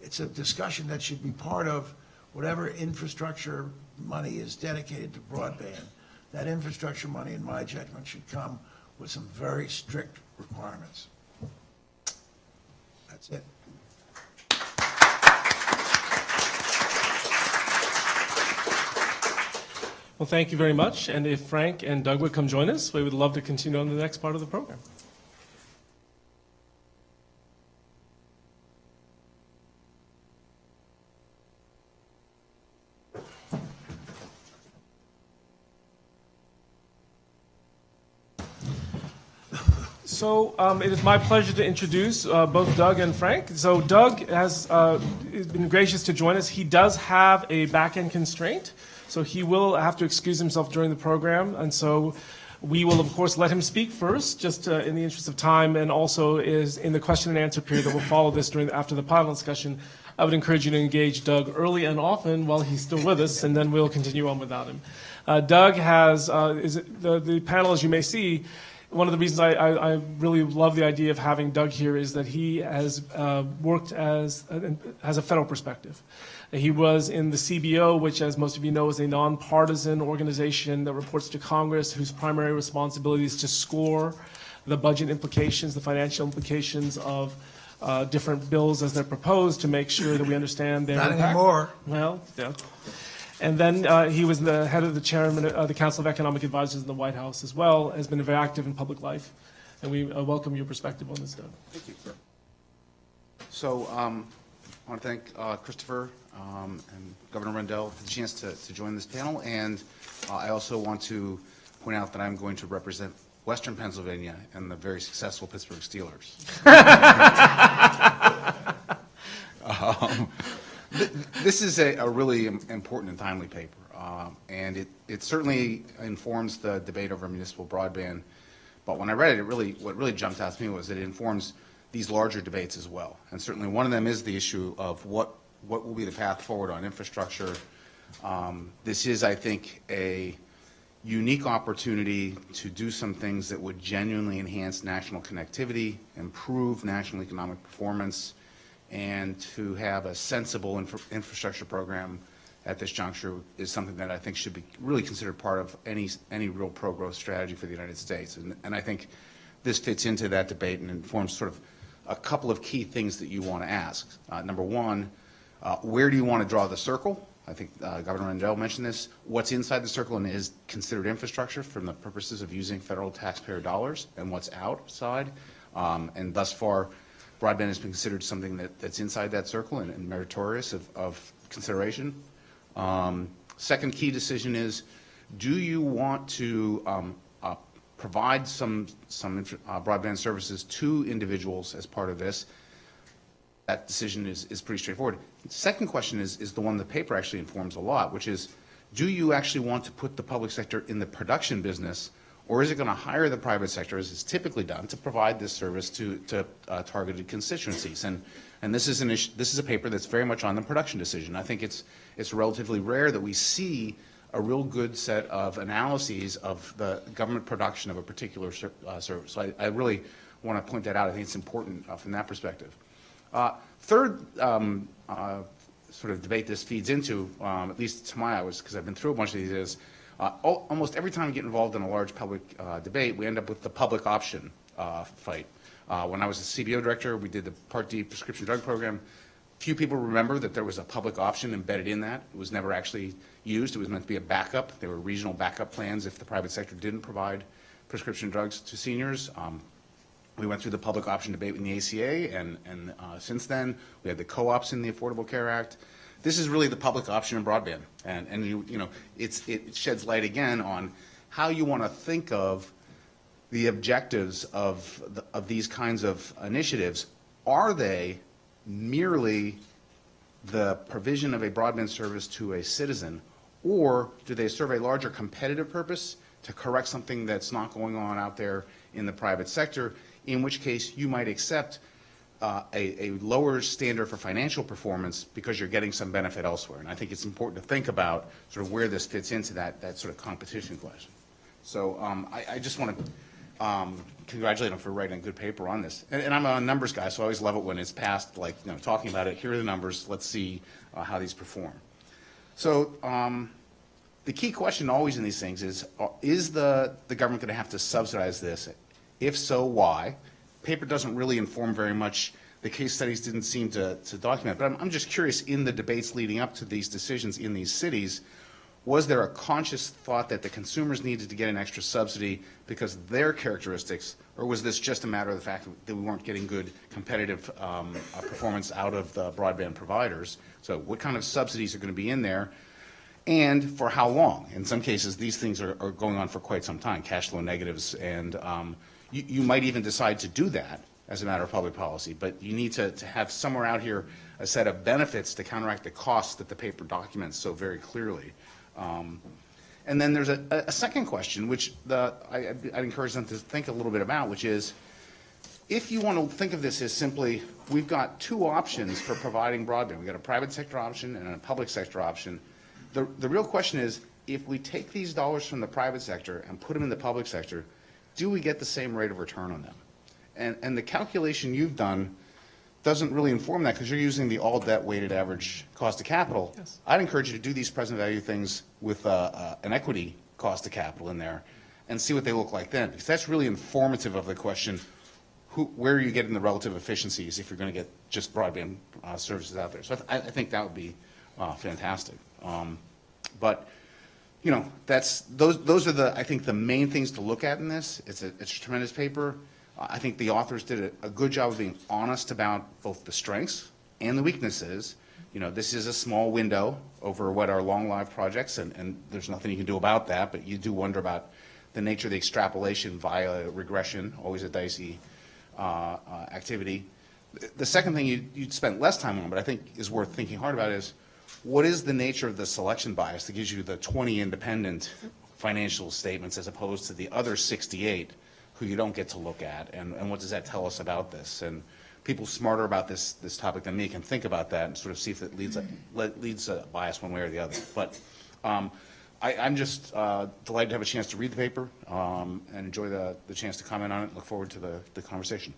It's a discussion that should be part of whatever infrastructure money is dedicated to broadband. That infrastructure money, in my judgment, should come with some very strict requirements. That's it. Well, thank you very much. And if Frank and Doug would come join us, we would love to continue on the next part of the program. So it is my pleasure to introduce both Doug and Frank. So Doug has been gracious to join us. He does have a back-end constraint, so he will have to excuse himself during the program. And so we will, of course, let him speak first, just in the interest of time, and also is in the question and answer period that will follow this after the panel discussion. I would encourage you to engage Doug early and often while he's still with us, and then we'll continue on without him. Doug has, the panel, as you may see, one of the reasons I really love the idea of having Doug here is that he has worked has a federal perspective. He was in the CBO, which, as most of you know, is a nonpartisan organization that reports to Congress, whose primary responsibility is to score the budget implications, the financial implications of different bills as they're proposed, to make sure that we understand their Not impact. anymore. Well, yeah. And then he was the head of the chairman of the Council of Economic Advisors in the White House as well, has been very active in public life. And we welcome your perspective on this, Doug. Thank you. So I want to thank Christopher and Governor Rendell for the chance to join this panel. And I also want to point out that I'm going to represent Western Pennsylvania and the very successful Pittsburgh Steelers. This is a really important and timely paper, and it certainly informs the debate over municipal broadband. But when I read it, what really jumped out to me was that it informs these larger debates as well. And certainly one of them is the issue of what will be the path forward on infrastructure. This is, I think, a unique opportunity to do some things that would genuinely enhance national connectivity, improve national economic performance, and to have a sensible infrastructure program at this juncture is something that I think should be really considered part of any real pro-growth strategy for the United States. And I think this fits into that debate and informs sort of a couple of key things that you want to ask. Number one, where do you want to draw the circle? I think Governor Rendell mentioned this. What's inside the circle and is considered infrastructure from the purposes of using federal taxpayer dollars, and what's outside. And thus far, broadband has been considered something that's inside that circle and meritorious of consideration. Second key decision is, do you want to provide some broadband services to individuals as part of this? That decision is pretty straightforward. The second question is the one the paper actually informs a lot, which is, do you actually want to put the public sector in the production business, or is it going to hire the private sector, as is typically done, to provide this service to targeted constituencies? And this is a paper that's very much on the production decision. I think it's relatively rare that we see a real good set of analyses of the government production of a particular service. So I really want to point that out. I think it's important from that perspective. Third sort of debate this feeds into, at least to my eyes, because I've been through a bunch of these, is almost every time we get involved in a large public debate, we end up with the public option fight. When I was the CBO director, we did the Part D prescription drug program. Few people remember that there was a public option embedded in that. It was never actually used. It was meant to be a backup. There were regional backup plans if the private sector didn't provide prescription drugs to seniors. We went through the public option debate in the ACA, and since then, we had the co-ops in the Affordable Care Act. This is really the public option in broadband, and you know, it sheds light again on how you want to think of the objectives of these kinds of initiatives. Are they merely the provision of a broadband service to a citizen, or do they serve a larger competitive purpose to correct something that's not going on out there in the private sector, in which case you might accept a lower standard for financial performance because you're getting some benefit elsewhere. And I think it's important to think about sort of where this fits into that sort of competition question. So I just want to congratulate him for writing a good paper on this. And I'm a numbers guy, so I always love it when it's past, like, you know, talking about it. Here are the numbers. Let's see how these perform. So the key question always in these things is the government going to have to subsidize this? If so, why? Paper doesn't really inform very much. The case studies didn't seem to document. But I'm just curious, in the debates leading up to these decisions in these cities, was there a conscious thought that the consumers needed to get an extra subsidy because of their characteristics, or was this just a matter of the fact that we weren't getting good competitive performance out of the broadband providers? So what kind of subsidies are going to be in there, and for how long? In some cases, these things are going on for quite some time, cash flow negatives, and you might even decide to do that as a matter of public policy, but you need to have somewhere out here a set of benefits to counteract the costs that the paper documents so very clearly. And then there's a second question, which I'd encourage them to think a little bit about, which is, if you want to think of this as simply, we've got two options for providing broadband. We've got a private sector option and a public sector option. The real question is, if we take these dollars from the private sector and put them in the public sector, do we get the same rate of return on them? And the calculation you've done doesn't really inform that, because you're using the all debt weighted average cost of capital. Yes. I'd encourage you to do these present value things with an equity cost of capital in there and see what they look like then, because that's really informative of the question, where are you getting the relative efficiencies if you're going to get just broadband services out there. So I think that would be fantastic. But you know, those are I think the main things to look at in this. It's a tremendous paper. I think the authors did a good job of being honest about both the strengths and the weaknesses. You know, this is a small window over what are long-lived projects, and there's nothing you can do about that, but you do wonder about the nature of the extrapolation via regression, always a dicey activity. The second thing you'd spent less time on, but I think is worth thinking hard about, is what is the nature of the selection bias that gives you the 20 independent financial statements as opposed to the other 68 who you don't get to look at, and what does that tell us about this? And people smarter about this topic than me can think about that and sort of see if it leads a bias one way or the other. But I'm just delighted to have a chance to read the paper and enjoy the chance to comment on it. Look forward to the conversation.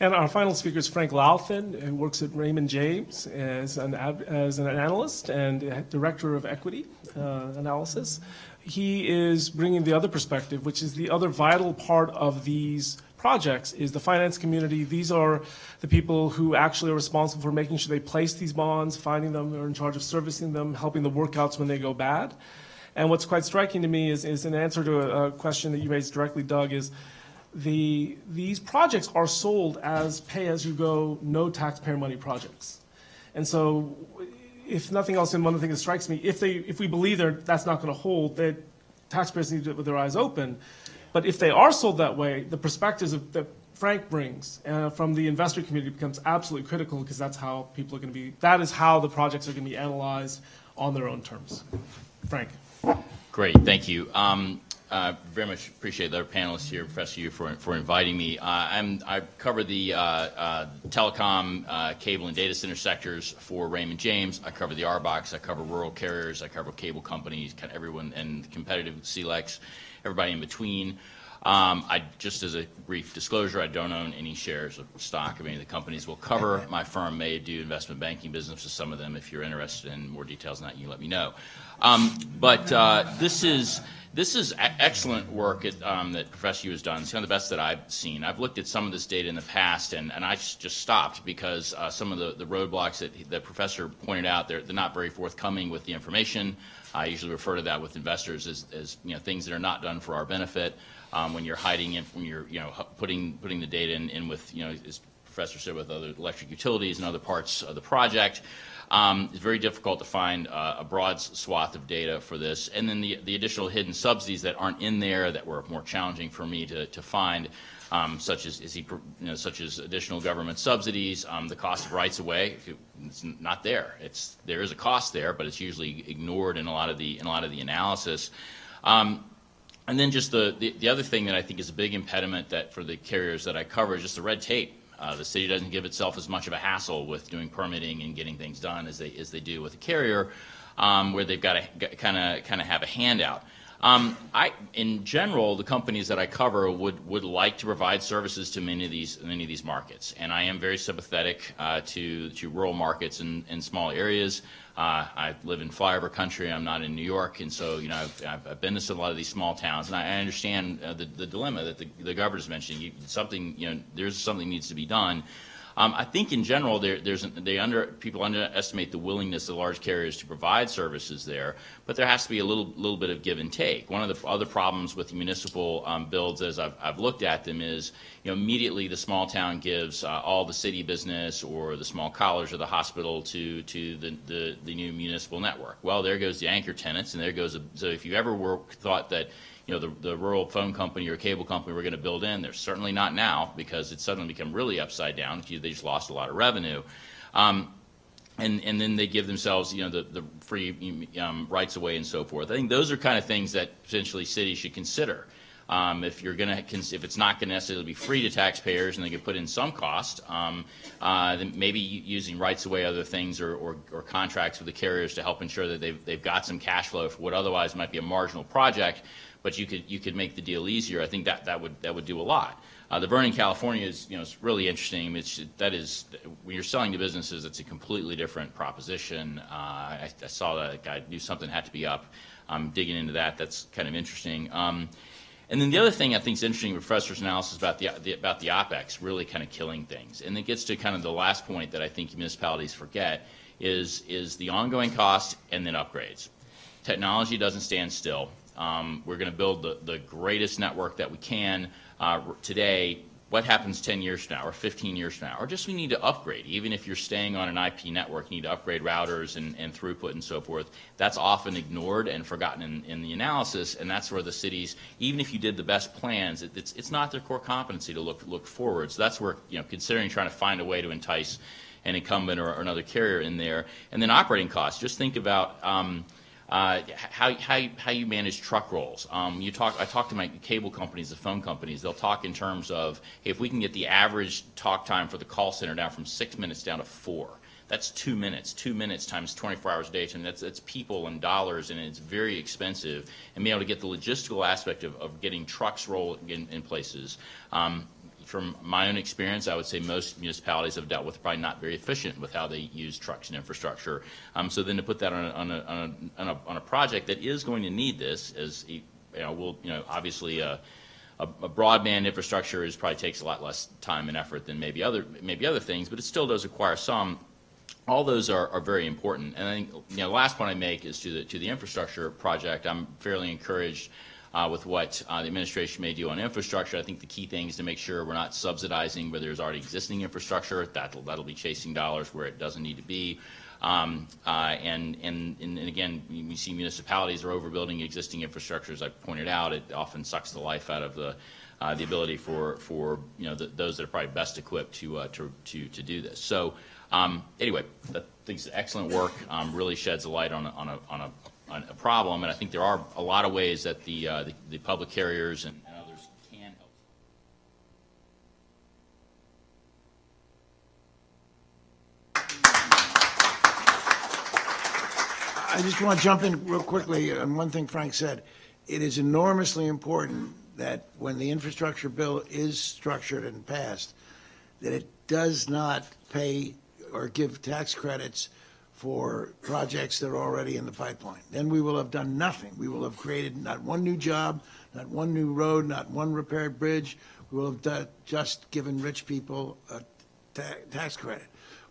And our final speaker is Frank Louthan, who works at Raymond James as an analyst and director of equity analysis. He is bringing the other perspective, which is the other vital part of these projects is the finance community. These are the people who actually are responsible for making sure they place these bonds, finding them, are in charge of servicing them, helping the workouts when they go bad. And what's quite striking to me is an answer to a question that you raised directly, Doug, is these projects are sold as pay-as-you-go, no taxpayer money projects. And so if nothing else, and one of the things that strikes me, if we believe that's not going to hold, that taxpayers need to do it with their eyes open. But if they are sold that way, the perspectives that Frank brings from the investor community becomes absolutely critical, because that's how people are going to be, that is how the projects are going to be analyzed on their own terms. Frank. Great, thank you. Very much appreciate the other panelists here, Professor Yu, for inviting me. I cover the telecom, cable, and data center sectors for Raymond James. I cover the RBOX. I cover rural carriers. I cover cable companies, kind of everyone, and competitive CLECs, everybody in between. Just as a brief disclosure, I don't own any shares of stock of any of the companies we'll cover. My firm may do investment banking business with some of them. If you're interested in more details on that, you let me know. This is excellent work that Professor Yu has done. It's kind of the best that I've seen. I've looked at some of this data in the past, and I just stopped because some of the roadblocks that the professor pointed out, they're not very forthcoming with the information. I usually refer to that with investors as things that are not done for our benefit. When you're hiding in, when you're putting the data in with as the professor said, with other electric utilities and other parts of the project. It's very difficult to find a broad swath of data for this. And then the additional hidden subsidies that aren't in there that were more challenging for me to find, such as additional government subsidies, the cost of rights of way. It's not there. There is a cost there, but it's usually ignored in a lot of the analysis. And then just the other thing that I think is a big impediment that for the carriers that I cover is just the red tape. The city doesn't give itself as much of a hassle with doing permitting and getting things done as they do with a carrier, where they've got to kind of have a handout. In general, the companies that I cover would like to provide services to many of these markets, and I am very sympathetic to rural markets and small areas. I live in flyover country. I'm not in New York, and so I've been to a lot of these small towns, and I understand the dilemma that the governor's mentioning. There's something needs to be done. I think in general people underestimate the willingness of large carriers to provide services there, but there has to be a little bit of give and take. One of the other problems with municipal builds, as I've looked at them, is immediately the small town gives all the city business or the small college or the hospital to the new municipal network. Well, there goes the anchor tenants, and there goes so if you ever thought that the rural phone company or cable company we're going to build in, they're certainly not now, because it's suddenly become really upside down. They just lost a lot of revenue. And then they give themselves, the free rights away and so forth. I think those are kind of things that potentially cities should consider. If it's not going to necessarily be free to taxpayers and they can put in some cost, then maybe using rights away, other things, or contracts with the carriers to help ensure that they've got some cash flow for what otherwise might be a marginal project, but you could make the deal easier. I think that would do a lot. The burn in California is it's really interesting. When you're selling to businesses, it's a completely different proposition. I saw that I knew something had to be up. I'm digging into that. That's kind of interesting. And then the other thing I think is interesting, Professor's analysis about the OpEx really kind of killing things. And it gets to kind of the last point that I think municipalities forget is the ongoing cost and then upgrades. Technology doesn't stand still. We're going to build the greatest network that we can today. What happens 10 years from now or 15 years from now? Or just we need to upgrade. Even if you're staying on an IP network, you need to upgrade routers and throughput and so forth. That's often ignored and forgotten in the analysis, and that's where the cities, even if you did the best plans, it's not their core competency to look forward. So that's where, considering trying to find a way to entice an incumbent or another carrier in there. And then operating costs. Just think about how you manage truck rolls. I talk to my cable companies, the phone companies. They'll talk in terms of, hey, if we can get the average talk time for the call center down from 6 minutes down to 4. That's 2 minutes. 2 minutes times 24 hours a day. And that's people and dollars, and it's very expensive. And being able to get the logistical aspect of getting trucks roll in places. From my own experience, I would say most municipalities have dealt with probably not very efficient with how they use trucks and infrastructure. So then to put that on a project that is going to need this, as obviously a broadband infrastructure probably takes a lot less time and effort than maybe other things, but it still does require some. All those are very important. And I think the last point I make is to the infrastructure project. I'm fairly encouraged with what the administration may do on infrastructure. I think the key thing is to make sure we're not subsidizing where there's already existing infrastructure. That'll be chasing dollars where it doesn't need to be. And again, you see municipalities are overbuilding existing infrastructure. As I pointed out, it often sucks the life out of the ability for those that are probably best equipped to do this. So anyway, I think it's excellent work. Really sheds a light on a problem, and I think there are a lot of ways that the public carriers and others can help. I just want to jump in real quickly on one thing Frank said. It is enormously important that when the infrastructure bill is structured and passed, that it does not pay or give tax credits for projects that are already in the pipeline. Then we will have done nothing. We will have created not one new job, not one new road, not one repaired bridge. We will have just given rich people a tax credit.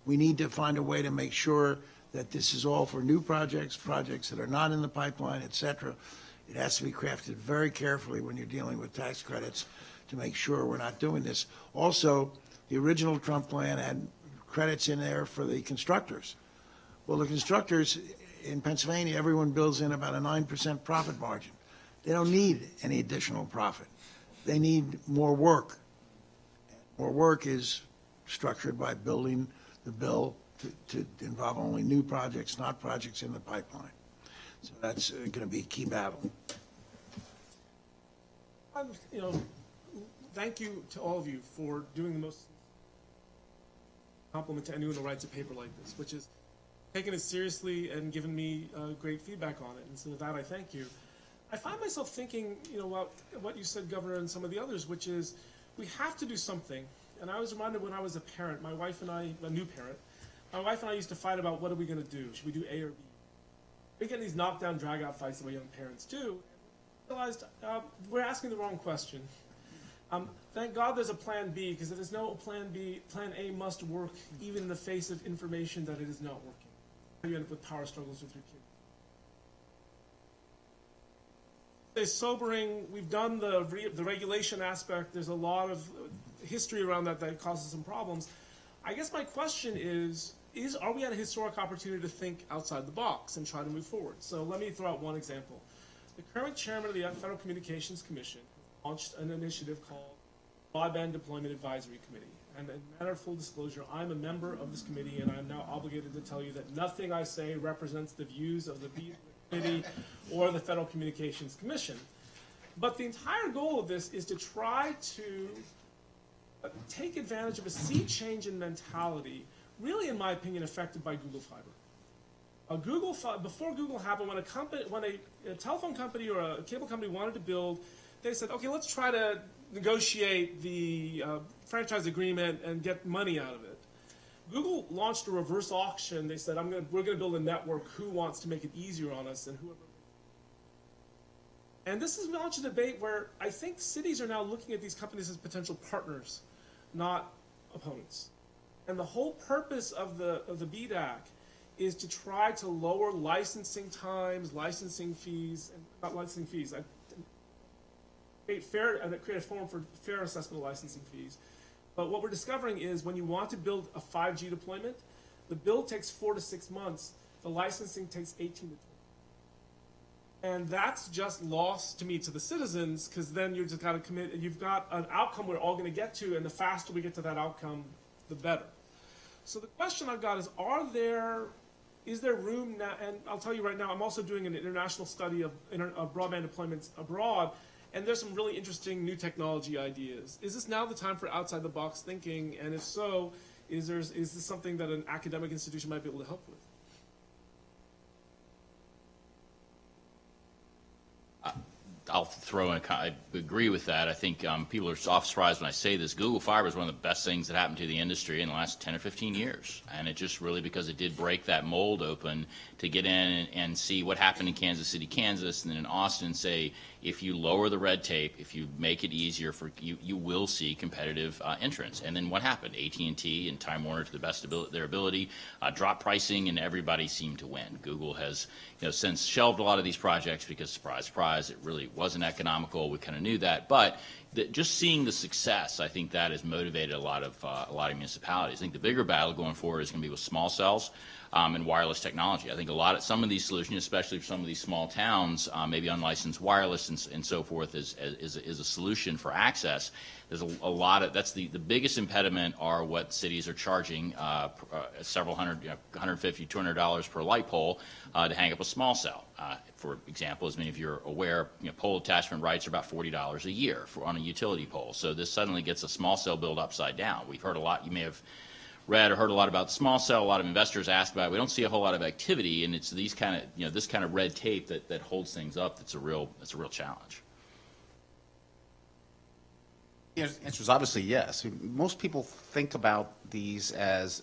We need to find a way to make sure that this is all for new projects, projects that are not in the pipeline, et cetera. It has to be crafted very carefully when you're dealing with tax credits to make sure we're not doing this. Also, the original Trump plan had credits in there for the constructors. Well, the constructors in Pennsylvania, everyone builds in about a 9% profit margin. They don't need any additional profit. They need more work. More work is structured by building the bill to involve only new projects, not projects in the pipeline. So that's going to be a key battle. Thank you to all of you for doing the most compliment to anyone who writes a paper like this, which is taking it seriously and giving me great feedback on it. And so with that, I thank you. I find myself thinking, about what you said, Governor, and some of the others, which is we have to do something. And I was reminded when I was a parent, my wife and I, a new parent, my wife and I used to fight about what are we going to do? Should we do A or B? We get in these knockdown, drag-out fights the way young parents do. And we realized we're asking the wrong question. Thank God there's a plan B, because if there's no plan B, plan A must work, even in the face of information that it is not working. You end up with power struggles with your kids. It's sobering. We've done the regulation aspect. There's a lot of history around that causes some problems. I guess my question is are we at a historic opportunity to think outside the box and try to move forward? So let me throw out one example. The current chairman of the Federal Communications Commission launched an initiative called Broadband Deployment Advisory Committee. And in matter of full disclosure, I'm a member of this committee, and I'm now obligated to tell you that nothing I say represents the views of the committee or the Federal Communications Commission. But the entire goal of this is to try to take advantage of a sea change in mentality, really, in my opinion, affected by Google Fiber. Before Google happened, when a telephone company or a cable company wanted to build, they said, okay, let's try to negotiate the franchise agreement and get money out of it. Google launched a reverse auction. They said, we're going to build a network. Who wants to make it easier on us? And whoever. And this has launched a debate where I think cities are now looking at these companies as potential partners, not opponents. And the whole purpose of the BDAC is to try to lower licensing times, licensing fees, and not licensing fees. Create a form for fair assessment of licensing fees. But what we're discovering is when you want to build a 5G deployment, the build takes 4 to 6 months. The licensing takes 18 to 20. And that's just lost to me, to the citizens, because then you've just got to commit. You've got an outcome we're all going to get to, and the faster we get to that outcome, the better. So the question I've got is is there room now? And I'll tell you right now, I'm also doing an international study of broadband deployments abroad, and there's some really interesting new technology ideas. Is this now the time for outside-the-box thinking? And if so, is this something that an academic institution might be able to help with? I'll throw in, I agree with that. I think people are soft surprised when I say this. Google Fiber is one of the best things that happened to the industry in the last 10 or 15 years. And it just really, because it did break that mold open to get in and see what happened in Kansas City, Kansas, and then in Austin, say, if you lower the red tape, if you make it easier for you, you will see competitive entrance. And then what happened? AT&T and Time Warner, to the best of their ability, dropped pricing, and everybody seemed to win. Google has, since shelved a lot of these projects because, surprise, surprise, it really wasn't economical. We kind of knew that, but just seeing the success, I think that has motivated a lot of municipalities. I think the bigger battle going forward is going to be with small cells and wireless technology. I think some of these solutions, especially for some of these small towns, maybe unlicensed wireless and so forth, is a solution for access. There's a lot of, that's the biggest impediment are what cities are charging several hundred, $150, $200 per light pole to hang up a small cell. For example, as many of you are aware, pole attachment rights are about $40 a year on a utility pole. So this suddenly gets a small cell bill upside down. We've heard a lot, you may have read or heard a lot about small cell. A lot of investors ask about it. We don't see a whole lot of activity, and it's these kind of, this kind of, you know, this kind of red tape that holds things up. That's a real challenge. The answer is obviously yes. Most people think about these as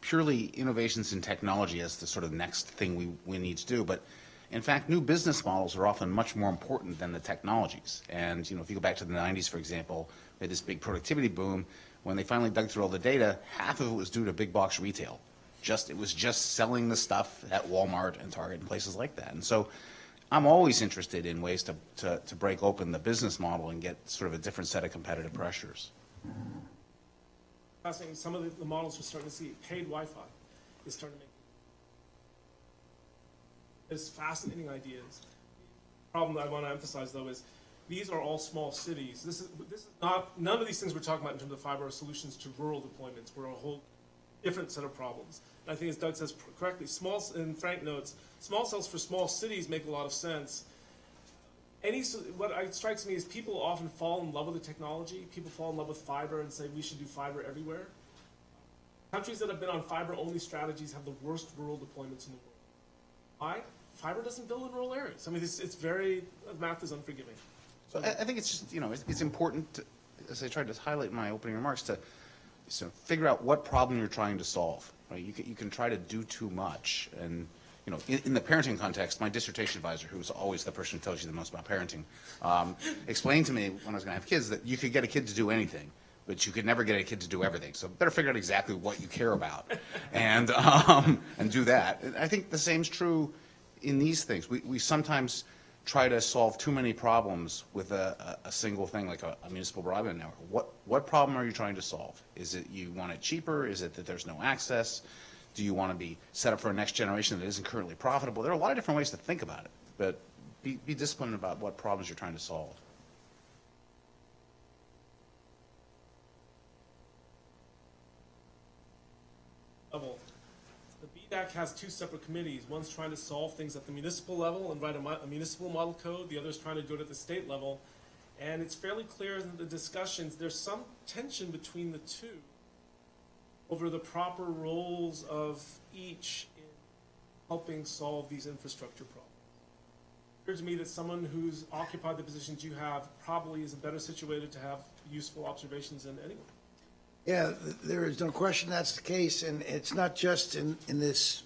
purely innovations in technology as the sort of next thing we need to do, but in fact, new business models are often much more important than the technologies. And if you go back to the 90s, for example, we had this big productivity boom. When they finally dug through all the data, half of it was due to big box retail. It was just selling the stuff at Walmart and Target and places like that. And so I'm always interested in ways to break open the business model and get sort of a different set of competitive pressures. Fascinating. Some of the models we're starting to see, paid Wi-Fi is starting to make there's fascinating ideas. The problem that I want to emphasize, though, is these are all small cities. This is not, none of these things we're talking about in terms of fiber are solutions to rural deployments. We're a whole different set of problems. And I think, as Doug says correctly, and Frank notes, small cells for small cities make a lot of sense. What strikes me is people often fall in love with the technology. People fall in love with fiber and say we should do fiber everywhere. Countries that have been on fiber-only strategies have the worst rural deployments in the world. Why? Fiber doesn't build in rural areas. I mean, it's very, math is unforgiving. So I think it's just, it's important, to, as I tried to highlight in my opening remarks, to figure out what problem you're trying to solve. Right? You can try to do too much. And, in the parenting context, my dissertation advisor, who's always the person who tells you the most about parenting, explained to me when I was going to have kids that you could get a kid to do anything, but you could never get a kid to do everything. So better figure out exactly what you care about and do that. And I think the same's true in these things. We sometimes try to solve too many problems with a single thing like a municipal broadband network. What problem are you trying to solve? Is it you want it cheaper? Is it that there's no access? Do you want to be set up for a next generation that isn't currently profitable? There are a lot of different ways to think about it, but be disciplined about what problems you're trying to solve. Level. The BDAC has two separate committees. One's trying to solve things at the municipal level and write a municipal model code. The other's trying to go to the state level. And it's fairly clear in the discussions there's some tension between the two over the proper roles of each in helping solve these infrastructure problems. It appears to me that someone who's occupied the positions you have probably is better situated to have useful observations than anyone. Yeah, there is no question that's the case, and it's not just in this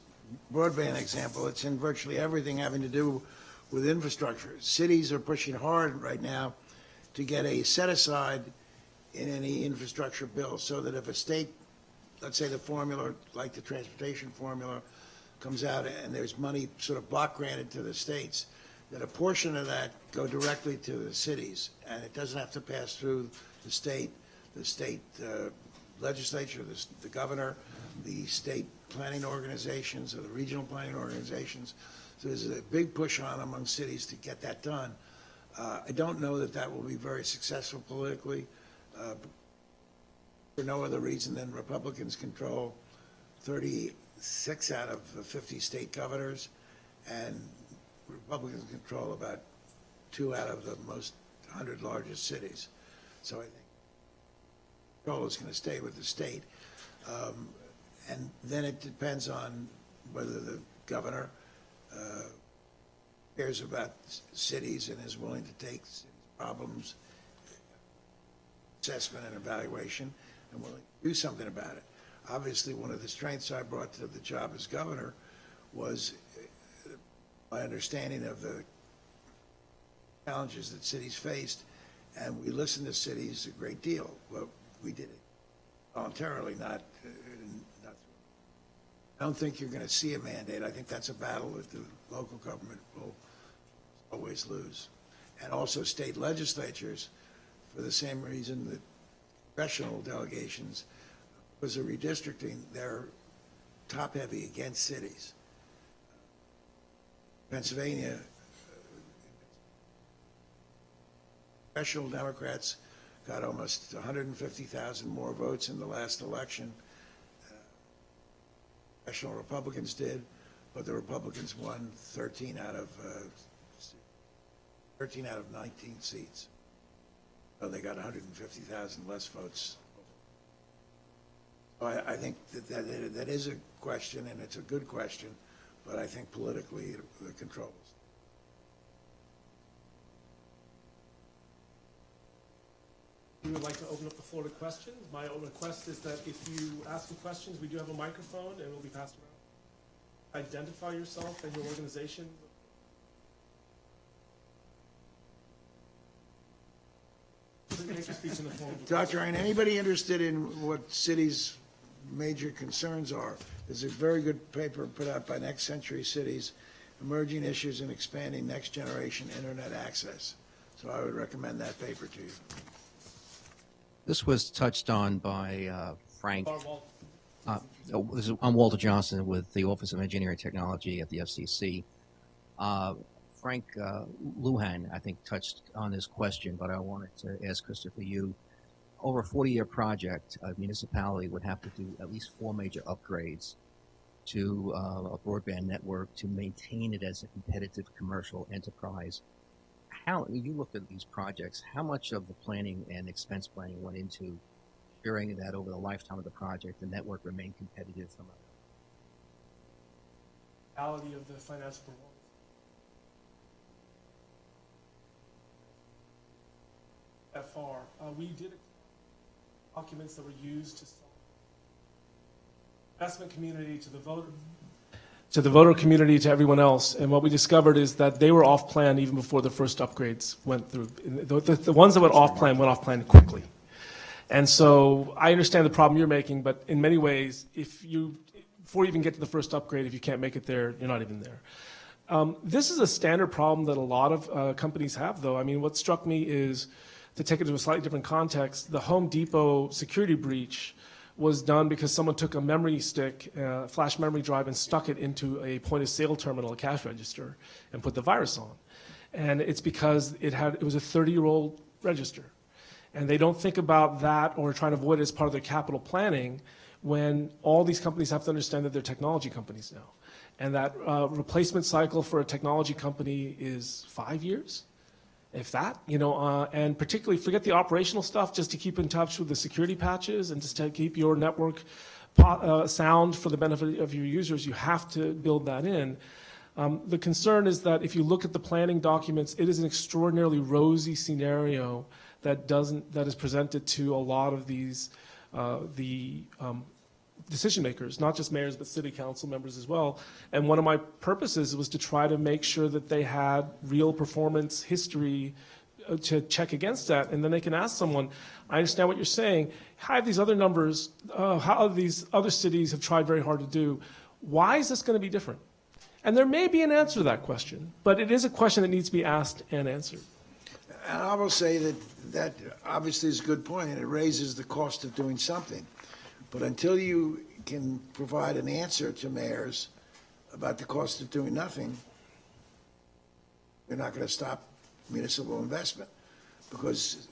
broadband example. It's in virtually everything having to do with infrastructure. Cities are pushing hard right now to get a set-aside in any infrastructure bill so that if a state, let's say the formula, like the transportation formula, comes out and there's money sort of block granted to the states, that a portion of that go directly to the cities, and it doesn't have to pass through the state legislature, the governor, the state planning organizations, or the regional planning organizations. So there's a big push on among cities to get that done. I don't know that will be very successful politically, for no other reason than Republicans control 36 out of the 50 state governors, and Republicans control about 2 out of the most 100 largest cities. So I think control is going to stay with the state. And then it depends on whether the governor cares about cities and is willing to take problems, assessment and evaluation, and willing to do something about it. Obviously, one of the strengths I brought to the job as governor was my understanding of the challenges that cities faced, and we listened to cities a great deal. Well, we did it voluntarily, not. I don't think you're going to see a mandate. I think that's a battle that the local government will always lose. And also state legislatures, for the same reason that congressional delegations, because of redistricting, they're top-heavy against cities. Pennsylvania, congressional Democrats got almost 150,000 more votes in the last election. Congressional Republicans did, but the Republicans won 13 out of 19 seats. So they got 150,000 less votes. So I think that is a question, and it's a good question, but I think politically the controls. we would like to open up the floor to questions. My request is that if you ask some questions, we do have a microphone and it will be passed around. Identify yourself and your organization. Make your speech in the form of a Dr. Ryan, anybody interested in what cities' major concerns are? There's a very good paper put out by Next Century Cities, Emerging Issues in Expanding Next Generation Internet Access. So I would recommend that paper to you. This was touched on by Frank. Walt. I'm Walter Johnson with the Office of Engineering Technology at the FCC. Frank Louthan, I think, touched on this question, but I wanted to ask Christopher, you, over a 40-year project, a municipality would have to do at least 4 major upgrades to a broadband network to maintain it as a competitive commercial enterprise. How, when you looked at these projects, how much of the planning and expense planning went into ensuring that over the lifetime of the project, the network remained competitive from a Reality of the financial performance. That far. We did documents that were used to sell investment community to the voter community, to everyone else. And what we discovered is that they were off plan even before the first upgrades went through. The ones that went off plan quickly. And so I understand the problem you're making, but in many ways, before you even get to the first upgrade, if you can't make it there, you're not even there. This is a standard problem that a lot of companies have, though. I mean, what struck me is, to take it to a slightly different context, the Home Depot security breach was done because someone took a memory stick, flash memory drive, and stuck it into a point-of-sale terminal, a cash register, and put the virus on. And it's because it was a 30-year-old register. And they don't think about that or try to avoid it as part of their capital planning when all these companies have to understand that they're technology companies now. And that replacement cycle for a technology company is 5 years. If that, and particularly forget the operational stuff, just to keep in touch with the security patches and just to keep your network sound for the benefit of your users, you have to build that in. The concern is that if you look at the planning documents, it is an extraordinarily rosy scenario that is presented to a lot of these decision makers, not just mayors, but city council members as well. And one of my purposes was to try to make sure that they had real performance history to check against that. And then they can ask someone, I understand what you're saying. How have these other numbers, how these other cities have tried very hard to do? Why is this going to be different? And there may be an answer to that question, but it is a question that needs to be asked and answered. And I will say that obviously is a good point, and it raises the cost of doing something. But until you can provide an answer to mayors about the cost of doing nothing, you're not going to stop municipal investment, because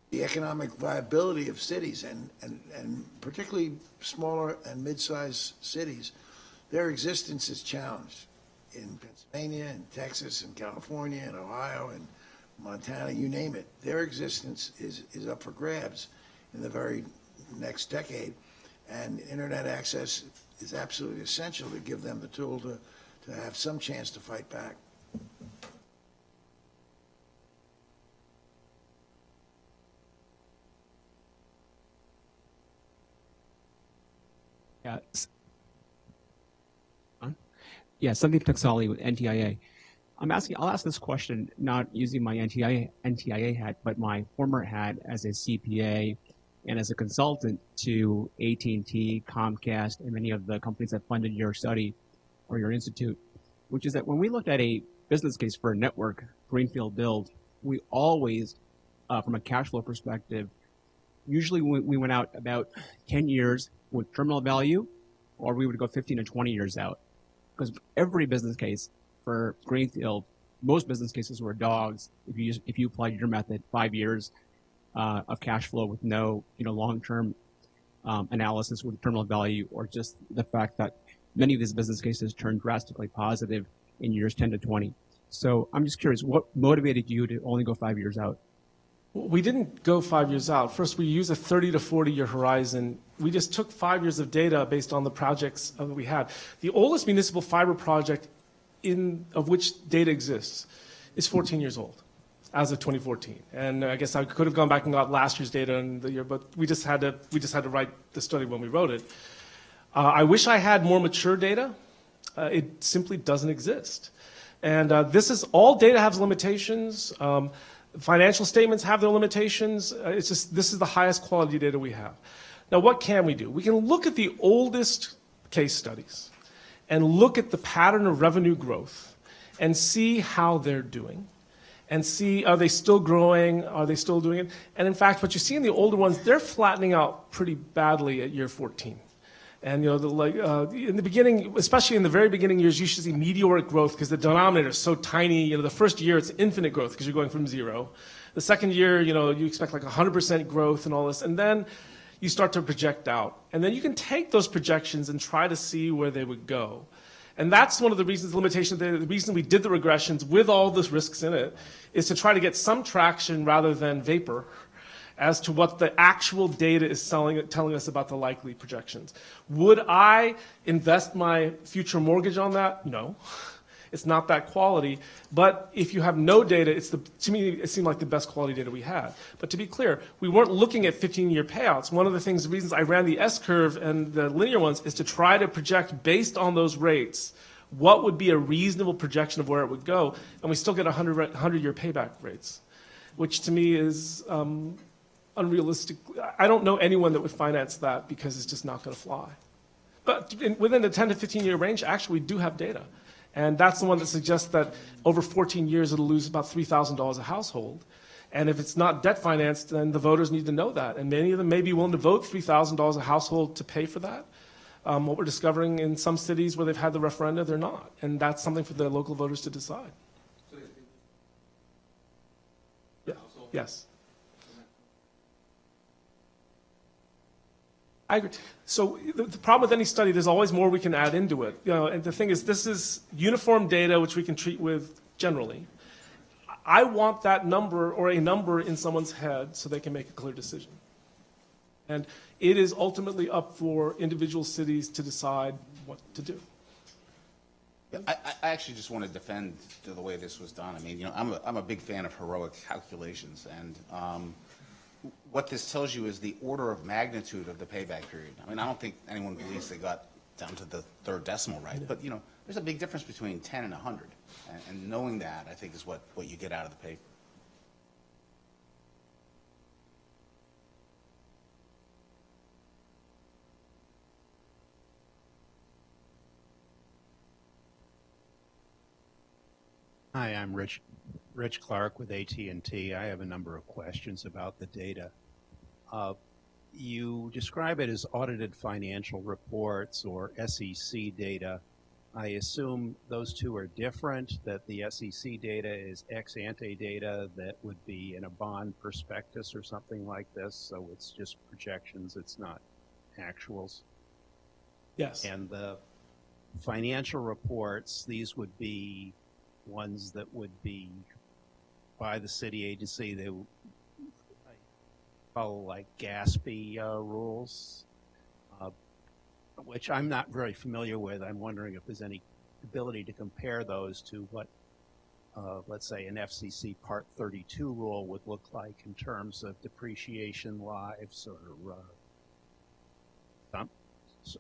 the economic viability of cities and particularly smaller and mid-sized cities, their existence is challenged in Pennsylvania and Texas and California and Ohio and Montana, you name it. Their existence is up for grabs in the very next decade, and internet access is absolutely essential to give them the tool to have some chance to fight back. Sandeep Taksali with NTIA. I'll ask this question not using my NTIA hat, but my former hat as a CPA and as a consultant to AT&T, Comcast, and many of the companies that funded your study or your institute, which is that when we looked at a business case for a network greenfield build, we always, from a cash flow perspective, usually we went out about 10 years with terminal value, or we would go 15 to 20 years out. Because every business case for greenfield, most business cases were dogs. If you applied your method, 5 years of cash flow with no long-term analysis with terminal value, or just the fact that many of these business cases turned drastically positive in years 10 to 20. So I'm just curious, what motivated you to only go 5 years out? We didn't go 5 years out. First, we use a 30 to 40-year horizon. We just took 5 years of data based on the projects that we had. The oldest municipal fiber project of which data exists is 14 years old. as of 2014. And I guess I could have gone back and got last year's data and the year, but we just had to write the study when we wrote it. I wish I had more mature data. It simply doesn't exist. And this is, all data has limitations. Financial statements have their limitations. It's just, this is the highest quality data we have. Now, what can we do? We can look at the oldest case studies and look at the pattern of revenue growth and see how they're doing and see, are they still growing? Are they still doing it? And in fact, what you see in the older ones, they're flattening out pretty badly at year 14. And you know, in the beginning, especially in the very beginning years, you should see meteoric growth because the denominator is so tiny. You know, the first year it's infinite growth because you're going from zero. The second year, you know, you expect like 100% growth and all this, and then you start to project out. And then you can take those projections and try to see where they would go. And that's one of the reasons, the reason we did the regressions with all those risks in it, is to try to get some traction rather than vapor as to what the actual data is telling us about the likely projections. Would I invest my future mortgage on that? No. It's not that quality. But if you have no data, to me, it seemed like the best quality data we had. But to be clear, we weren't looking at 15-year payouts. One of the reasons I ran the S-curve and the linear ones is to try to project based on those rates what would be a reasonable projection of where it would go. And we still get 100-year payback rates, which to me is unrealistic. I don't know anyone that would finance that because it's just not going to fly. But within the 10 to 15-year range, actually, we do have data. And that's the one that suggests that over 14 years, it'll lose about $3,000 a household. And if it's not debt financed, then the voters need to know that. And many of them may be willing to vote $3,000 a household to pay for that. What we're discovering in some cities where they've had the referenda, they're not. And that's something for the local voters to decide. Yeah. Yes. I agree. So the problem with any study, there's always more we can add into it. You know, and the thing is, this is uniform data which we can treat with generally. I want that number or a number in someone's head so they can make a clear decision. And it is ultimately up for individual cities to decide what to do. Yeah, I actually just want to defend the way this was done. I mean, you know, I'm a big fan of heroic calculations, and what this tells you is the order of magnitude of the payback period. I mean, I don't think anyone believes they got down to the third decimal right, but you know, there's a big difference between 10 and 100, and knowing that, I think, is what you get out of the paper. Hi, I'm Rich Clark with AT&T. I have a number of questions about the data. You describe it as audited financial reports or SEC data. I assume those two are different, that the SEC data is ex ante data that would be in a bond prospectus or something like this, so it's just projections, it's not actuals. Yes. And the financial reports, these would be ones that would be by the city agency. They would follow like GASP rules, which I'm not very familiar with. I'm wondering if there's any ability to compare those to what, let's say, an FCC Part 32 rule would look like in terms of depreciation lives, or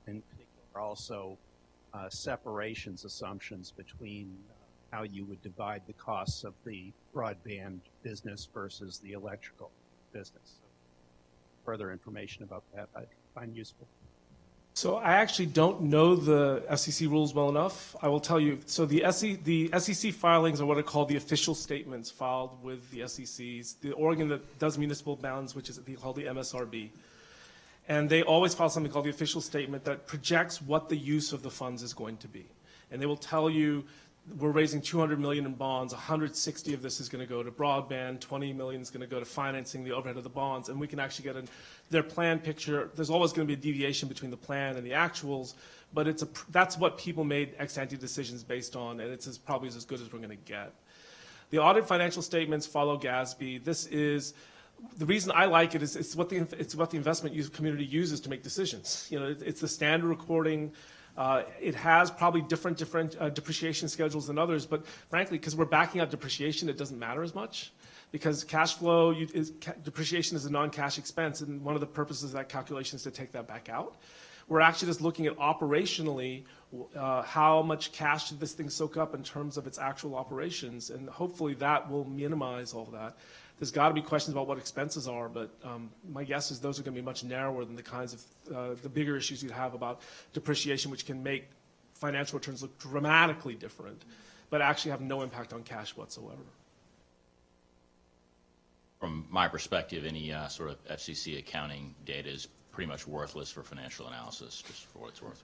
in particular also separations assumptions between how you would divide the costs of the broadband business versus the electrical business. Further information about that I'd find useful. So I actually don't know the FCC rules well enough. I will tell you, so the SEC filings are what are called the official statements filed with the SECs. The organ that does municipal bonds, which is called the MSRB. And they always file something called the official statement that projects what the use of the funds is going to be. And they will tell you, we're raising $200 million in bonds, 160 of this is going to go to broadband, 20 million is going to go to financing the overhead of the bonds, and we can actually get their plan picture. There's always going to be a deviation between the plan and the actuals, but that's what people made ex-ante decisions based on, and it's probably as good as we're going to get. The audit financial statements follow GASB. This is the reason I like it is it's what the investment community uses to make decisions. You know, it's the standard recording. It has probably different depreciation schedules than others, but frankly, because we're backing out depreciation, it doesn't matter as much. because cash flow depreciation is a non-cash expense, and one of the purposes of that calculation is to take that back out. We're actually just looking at operationally how much cash did this thing soak up in terms of its actual operations, and hopefully that will minimize all that. There's got to be questions about what expenses are, but my guess is those are going to be much narrower than the kinds of the bigger issues you have about depreciation, which can make financial returns look dramatically different, but actually have no impact on cash whatsoever. From my perspective, any sort of FCC accounting data is pretty much worthless for financial analysis, just for what it's worth.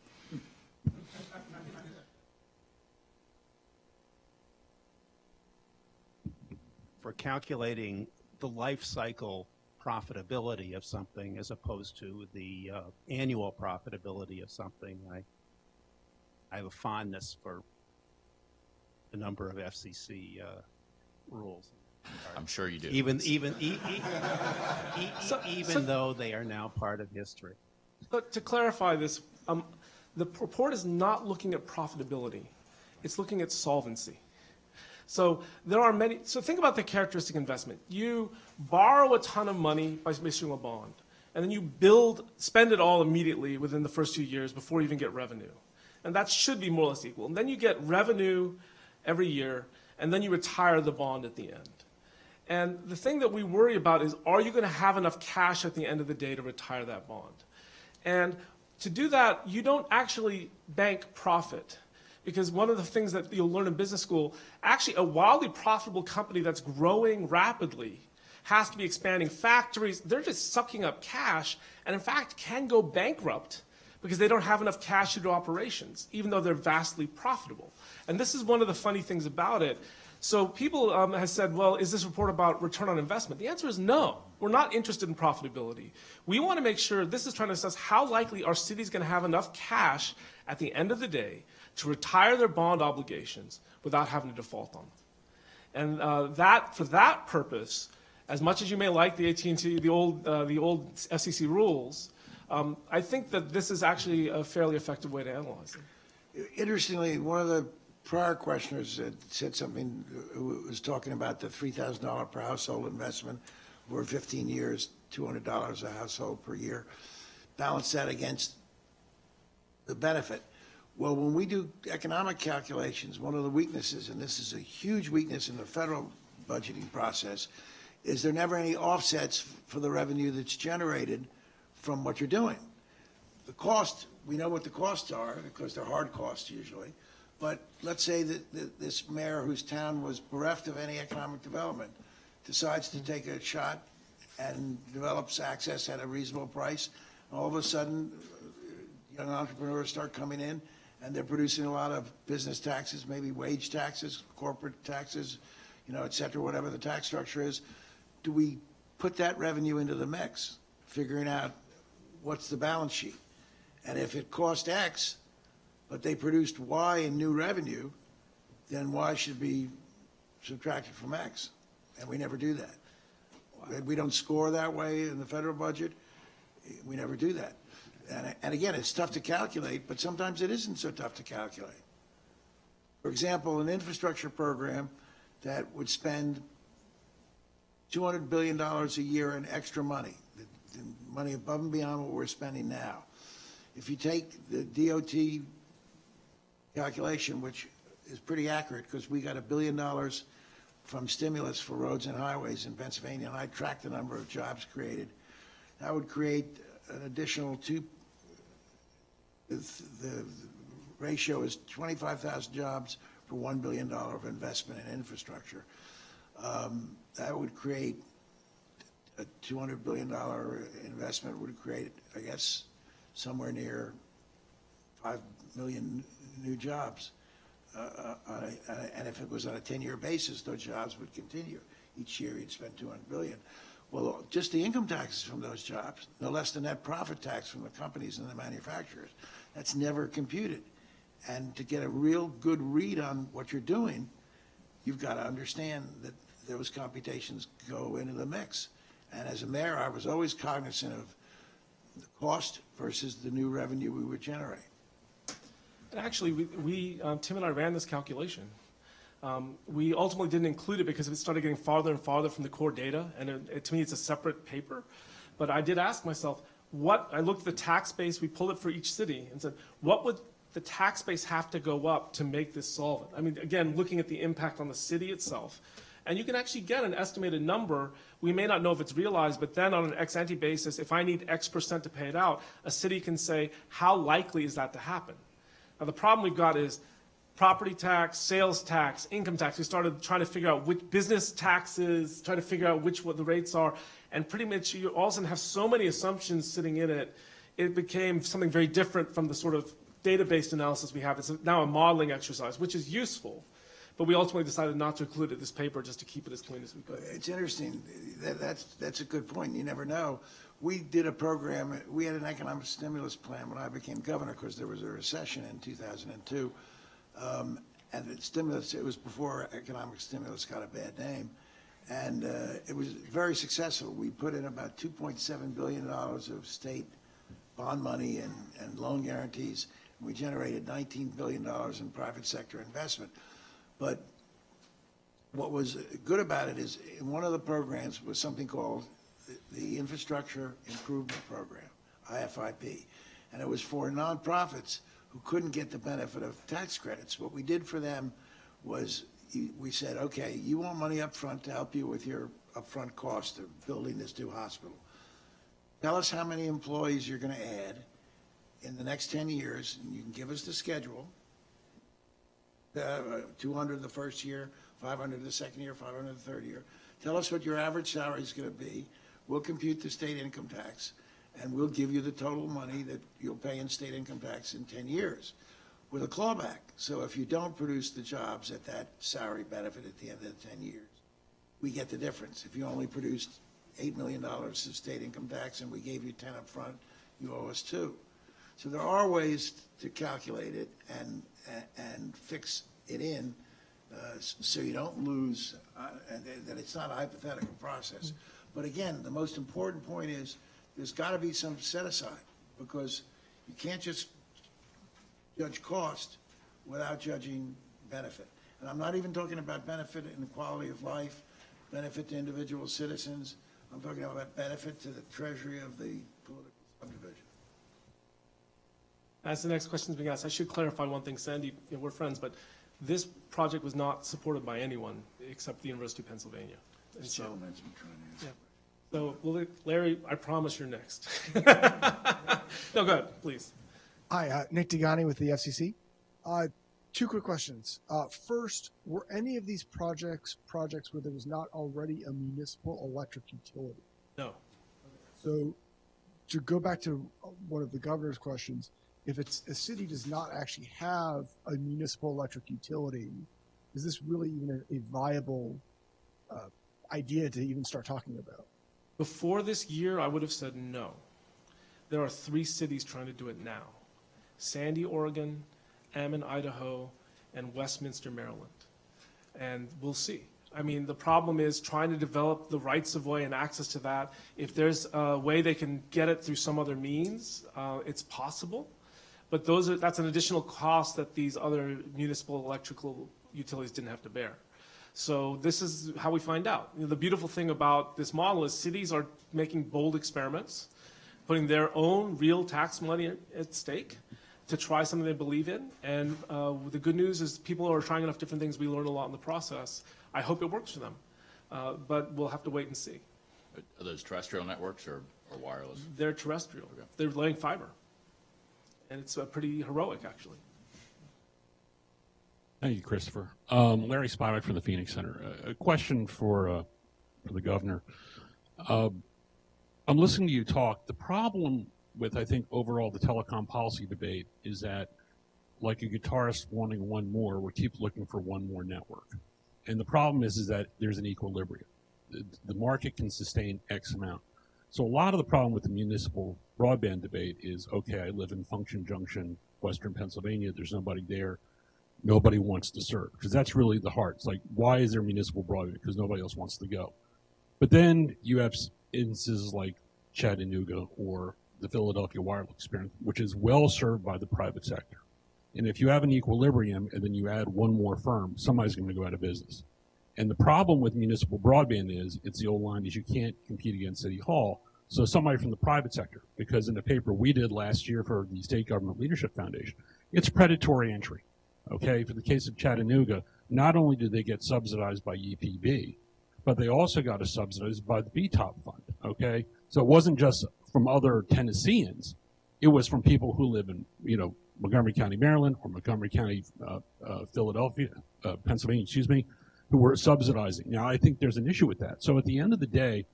For calculating the life cycle profitability of something as opposed to the annual profitability of something, I have a fondness for a number of FCC rules. I'm sure you do. Even though they are now part of history. But to clarify this, the report is not looking at profitability. It's looking at solvency. So there are many, so think about the characteristic investment. You borrow a ton of money by issuing a bond, and then you spend it all immediately within the first 2 years before you even get revenue. And that should be more or less equal. And then you get revenue every year, and then you retire the bond at the end. And the thing that we worry about is, are you going to have enough cash at the end of the day to retire that bond? And to do that, you don't actually bank profit. Because one of the things that you'll learn in business school, actually a wildly profitable company that's growing rapidly has to be expanding factories. They're just sucking up cash, and in fact can go bankrupt because they don't have enough cash to do operations, even though they're vastly profitable. And this is one of the funny things about it. So people have said, well, is this report about return on investment? The answer is no. We're not interested in profitability. We want to make sure this is trying to assess how likely are cities going to have enough cash at the end of the day to retire their bond obligations without having to default on them. And for that purpose, as much as you may like the AT&T, the old FCC rules, I think that this is actually a fairly effective way to analyze them. Interestingly, one of the prior questioners said something, who was talking about the $3,000 per household investment over 15 years, $200 a household per year. Balance that against the benefit. Well, when we do economic calculations, one of the weaknesses, and this is a huge weakness in the federal budgeting process, is there never any offsets for the revenue that's generated from what you're doing. The cost, we know what the costs are, because they're hard costs usually, but let's say that this mayor whose town was bereft of any economic development decides to take a shot and develops access at a reasonable price. All of a sudden, young entrepreneurs start coming in, and they're producing a lot of business taxes, maybe wage taxes, corporate taxes, et cetera, whatever the tax structure is. Do we put that revenue into the mix, figuring out what's the balance sheet? And if it cost X, but they produced Y in new revenue, then Y should be subtracted from X. And we never do that. We don't score that way in the federal budget. We never do that. And again, it's tough to calculate, but sometimes it isn't so tough to calculate. For example, an infrastructure program that would spend $200 billion a year in extra money, the money above and beyond what we're spending now. If you take the DOT calculation, which is pretty accurate because we got $1 billion from stimulus for roads and highways in Pennsylvania, and I tracked the number of jobs created, that would create an additional the ratio is 25,000 jobs for $1 billion of investment in infrastructure. That would create a $200 billion investment would create, I guess, somewhere near 5 million new jobs. And if it was on a 10-year basis, those jobs would continue. Each year you'd spend $200 billion. Well, just the income taxes from those jobs, no less than net profit tax from the companies and the manufacturers, that's never computed. And to get a real good read on what you're doing, you've got to understand that those computations go into the mix. And as a mayor, I was always cognizant of the cost versus the new revenue we would generate. And actually, Tim and I ran this calculation. We ultimately didn't include it because it started getting farther and farther from the core data, and to me it's a separate paper. But I did ask myself, I looked at the tax base, we pulled it for each city, and said, what would the tax base have to go up to make this solvent? I mean, again, looking at the impact on the city itself. And you can actually get an estimated number. We may not know if it's realized, but then on an ex ante basis, if I need X percent to pay it out, a city can say, how likely is that to happen? Now, the problem we've got is property tax, sales tax, income tax. We started trying to figure out which business taxes, trying to figure out what the rates are. And pretty much you all of a sudden have so many assumptions sitting in it, it became something very different from the sort of data-based analysis we have. It's now a modeling exercise, which is useful. But we ultimately decided not to include it in this paper just to keep it as clean as we could. It's interesting. That's a good point. You never know. We did a program. We had an economic stimulus plan when I became governor because there was a recession in 2002. And the stimulus, it was before economic stimulus got a bad name. And it was very successful. We put in about $2.7 billion of state bond money and loan guarantees. We generated $19 billion in private sector investment. But what was good about it is in one of the programs was something called the Infrastructure Improvement Program, IFIP. And it was for nonprofits who couldn't get the benefit of tax credits. What we did for them was we said, okay, you want money up front to help you with your upfront cost of building this new hospital. Tell us how many employees you're going to add in the next 10 years, and you can give us the schedule. 200 the first year, 500 the second year, 500 the third year. Tell us what your average salary is going to be. We'll compute the state income tax, and we'll give you the total money that you'll pay in state income tax in 10 years with a clawback. So if you don't produce the jobs at that salary benefit at the end of the 10 years, we get the difference. If you only produced $8 million of state income tax and we gave you 10 up front, you owe us 2. So there are ways to calculate it and fix it in so you don't lose, and that it's not a hypothetical process. But again, the most important point is there's got to be some set aside because you can't just judge cost without judging benefit. And I'm not even talking about benefit in the quality of life, benefit to individual citizens. I'm talking about benefit to the treasury of the political subdivision. As the next question's being asked, I should clarify one thing, Sandy, we're friends, but this project was not supported by anyone except the University of Pennsylvania. And This gentleman's been trying to answer. So, well, Larry, I promise you're next. No, go ahead, please. Hi, Nick Degani with the FCC. 2 quick questions. First, were any of these projects where there was not already a municipal electric utility? No. So, to go back to one of the governor's questions, if a city does not actually have a municipal electric utility, is this really even a viable idea to even start talking about? Before this year, I would have said no. There are 3 cities trying to do it now. Sandy, Oregon, Ammon, Idaho, and Westminster, Maryland. And we'll see. I mean, the problem is trying to develop the rights of way and access to that. If there's a way they can get it through some other means, it's possible. But that's an additional cost that these other municipal electrical utilities didn't have to bear. So this is how we find out. The beautiful thing about this model is cities are making bold experiments, putting their own real tax money at stake to try something they believe in. And the good news is people are trying enough different things. We learn a lot in the process. I hope it works for them, but we'll have to wait and see. Are those terrestrial networks or wireless? They're terrestrial. Okay. They're laying fiber. And it's pretty heroic, actually. Thank you, Christopher. Larry Spivak from the Phoenix Center. A question for the governor. I'm listening to you talk. The problem with, I think, overall the telecom policy debate is that, like a guitarist wanting one more, we keep looking for one more network. And the problem is that there's an equilibrium. The market can sustain X amount. So a lot of the problem with the municipal broadband debate is, okay, I live in Function Junction, Western Pennsylvania. There's nobody there. Nobody wants to serve, because that's really the heart. It's like, why is there municipal broadband? Because nobody else wants to go. But then you have instances like Chattanooga or the Philadelphia wireless experience, which is well served by the private sector. And if you have an equilibrium and then you add one more firm, somebody's going to go out of business. And the problem with municipal broadband is, it's the old line, is you can't compete against City Hall. So somebody from the private sector, because in the paper we did last year for the State Government Leadership Foundation, it's predatory entry. Okay, for the case of Chattanooga, not only did they get subsidized by EPB, but they also got a subsidized by the BTOP fund. Okay, so it wasn't just from other Tennesseans; it was from people who live in, Montgomery County, Maryland, or Montgomery County, Philadelphia, Pennsylvania, excuse me, who were subsidizing. Now, I think there's an issue with that. So at the end of the day,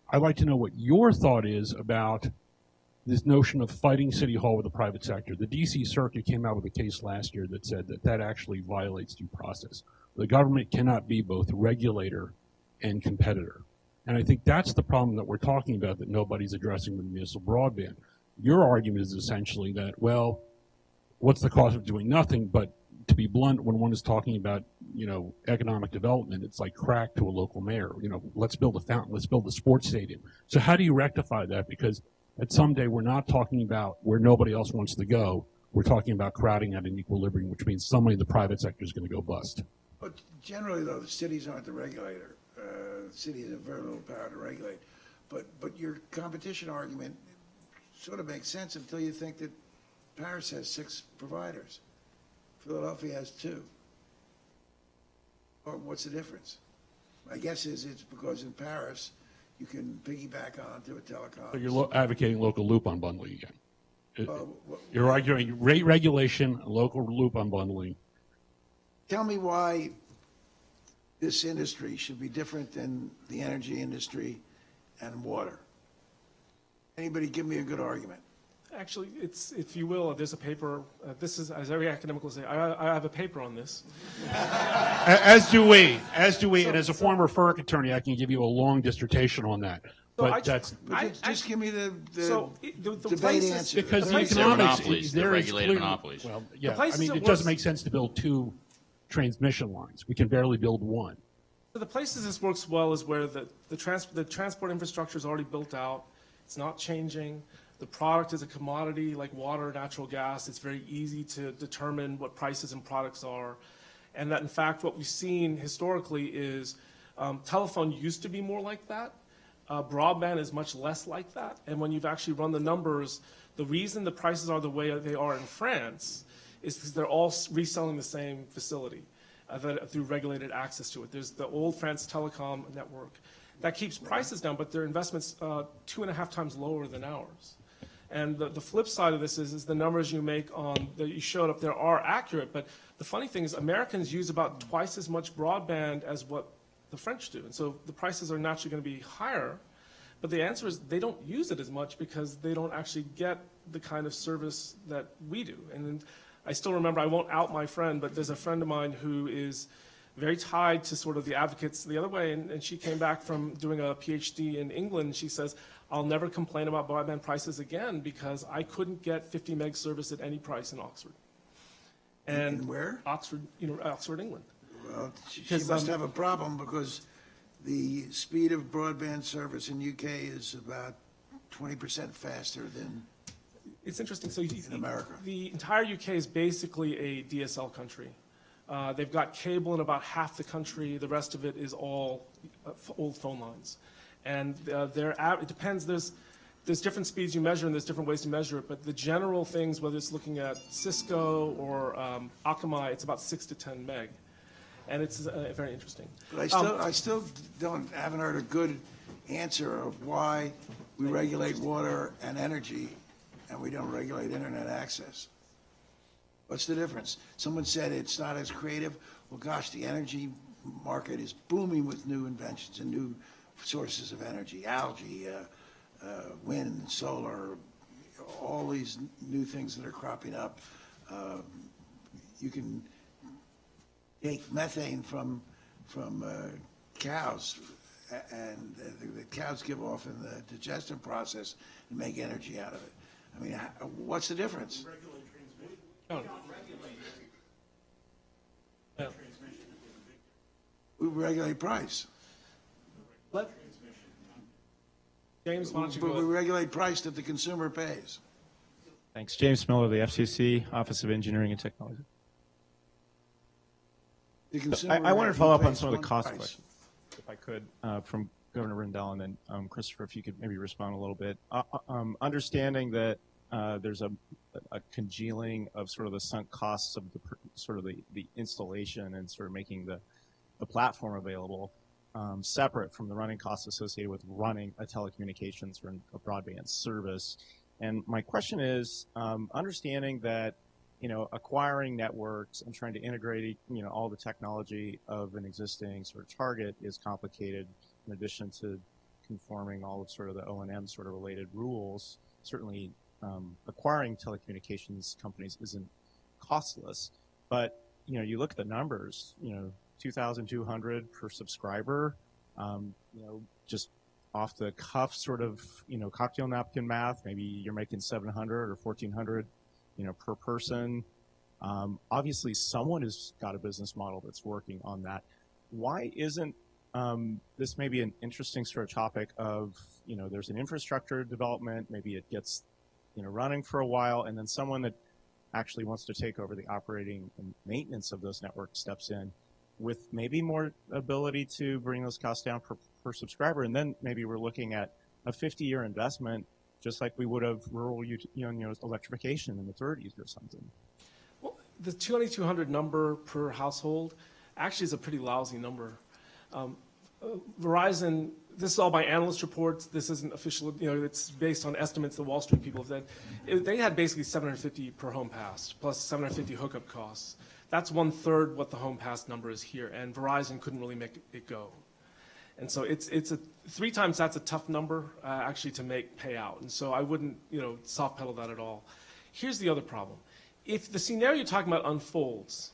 I'd like to know what your thought is about this notion of fighting City Hall with the private sector. The D.C. Circuit came out with a case last year that said that that actually violates due process. The government cannot be both regulator and competitor. And I think that's the problem that we're talking about that nobody's addressing with municipal broadband. Your argument is essentially that, well, what's the cost of doing nothing? But to be blunt, when one is talking about, economic development, it's like crack to a local mayor. Let's build a fountain, let's build a sports stadium. So how do you rectify that? Because at some day we're not talking about where nobody else wants to go. We're talking about crowding at an equilibrium, which means somebody in the private sector is going to go bust. But generally, though, the cities aren't the regulator. Cities have very little power to regulate. But your competition argument sort of makes sense until you think that Paris has 6 providers. Philadelphia has 2. Or what's the difference? My guess is it's because in Paris you can piggyback onto a telecom. So you're advocating local loop unbundling again. You're arguing rate regulation, local loop unbundling. Tell me why this industry should be different than the energy industry and water. Anybody give me a good argument? Actually, it's, if you will, there's a paper. This is, as every academic will say, I have a paper on this. As do we. And as a former FERC attorney, I can give you a long dissertation on that. But just give me the the debate answer. Because They're economics, monopolies. there They're is regulated clearly- monopolies. Well, yeah, places it it doesn't works- make sense to build 2 transmission lines. We can barely build 1. So the places this works well is where the transport infrastructure is already built out. It's not changing. The product is a commodity like water, natural gas. It's very easy to determine what prices and products are. And that, in fact, what we've seen historically is telephone used to be more like that. Broadband is much less like that. And when you've actually run the numbers, the reason the prices are the way they are in France is because they're all reselling the same facility through regulated access to it. There's the old France Telecom network. That keeps prices down, but their investment's 2.5 times lower than ours. And the flip side of this is the numbers you make on that you showed up there are accurate, but the funny thing is Americans use about twice as much broadband as what the French do. And so the prices are naturally going to be higher, but the answer is they don't use it as much because they don't actually get the kind of service that we do. And I still remember, I won't out my friend, but there's a friend of mine who is very tied to sort of the advocates the other way, and she came back from doing a PhD in England. She says, I'll never complain about broadband prices again because I couldn't get 50 meg service at any price in Oxford. And in where? Oxford, Oxford, England. Well, she must have a problem because the speed of broadband service in UK is about 20% faster than It's interesting. So in America. The entire UK is basically a DSL country. They've got cable in about half the country. The rest of it is all old phone lines. And it depends. There's different speeds you measure, and there's different ways to measure it. But the general things, whether it's looking at Cisco or Akamai, it's about 6 to 10 meg. And it's very interesting. But I still haven't heard a good answer of why we regulate water and energy and we don't regulate internet access. What's the difference? Someone said it's not as creative. Well, gosh, the energy market is booming with new inventions and new sources of energy, algae, wind, solar, all these new things that are cropping up. You can take methane from cows, and the cows give off in the digestive process and make energy out of it. I mean, what's the difference? We regulate price. James, why don't you But go we ahead? regulate price that the consumer pays. Thanks. James Miller, the FCC, Office of Engineering and Technology. I wanted to follow up on some of the cost questions, if I could, from Governor Rendell, and then Christopher, if you could maybe respond a little bit. Understanding that there's a congealing of sort of the sunk costs of the installation and sort of making the platform available, separate from the running costs associated with running a telecommunications or a broadband service. And my question is, understanding that, acquiring networks and trying to integrate, all the technology of an existing sort of target is complicated, in addition to conforming all of sort of the O&M sort of related rules. Certainly, acquiring telecommunications companies isn't costless, but, you look at the numbers, 2,200 per subscriber, just off the cuff sort of, cocktail napkin math, maybe you're making 700 or 1,400, per person. Obviously, someone has got a business model that's working on that. Why isn't this maybe an interesting sort of topic of, there's an infrastructure development, maybe it gets, running for a while, and then someone that actually wants to take over the operating and maintenance of those networks steps in with maybe more ability to bring those costs down per subscriber. And then maybe we're looking at a 50-year investment, just like we would have rural electrification in the 30s or something. Well, the 2,200 number per household actually is a pretty lousy number. Verizon, this is all by analyst reports. This isn't official, it's based on estimates the Wall Street people have said. They had basically 750 per home pass, plus 750 hookup costs. That's 1/3 what the home pass number is here, and Verizon couldn't really make it go. And so it's 3 times that's a tough number actually to make pay out. And so I wouldn't, soft pedal that at all. Here's the other problem. If the scenario you're talking about unfolds,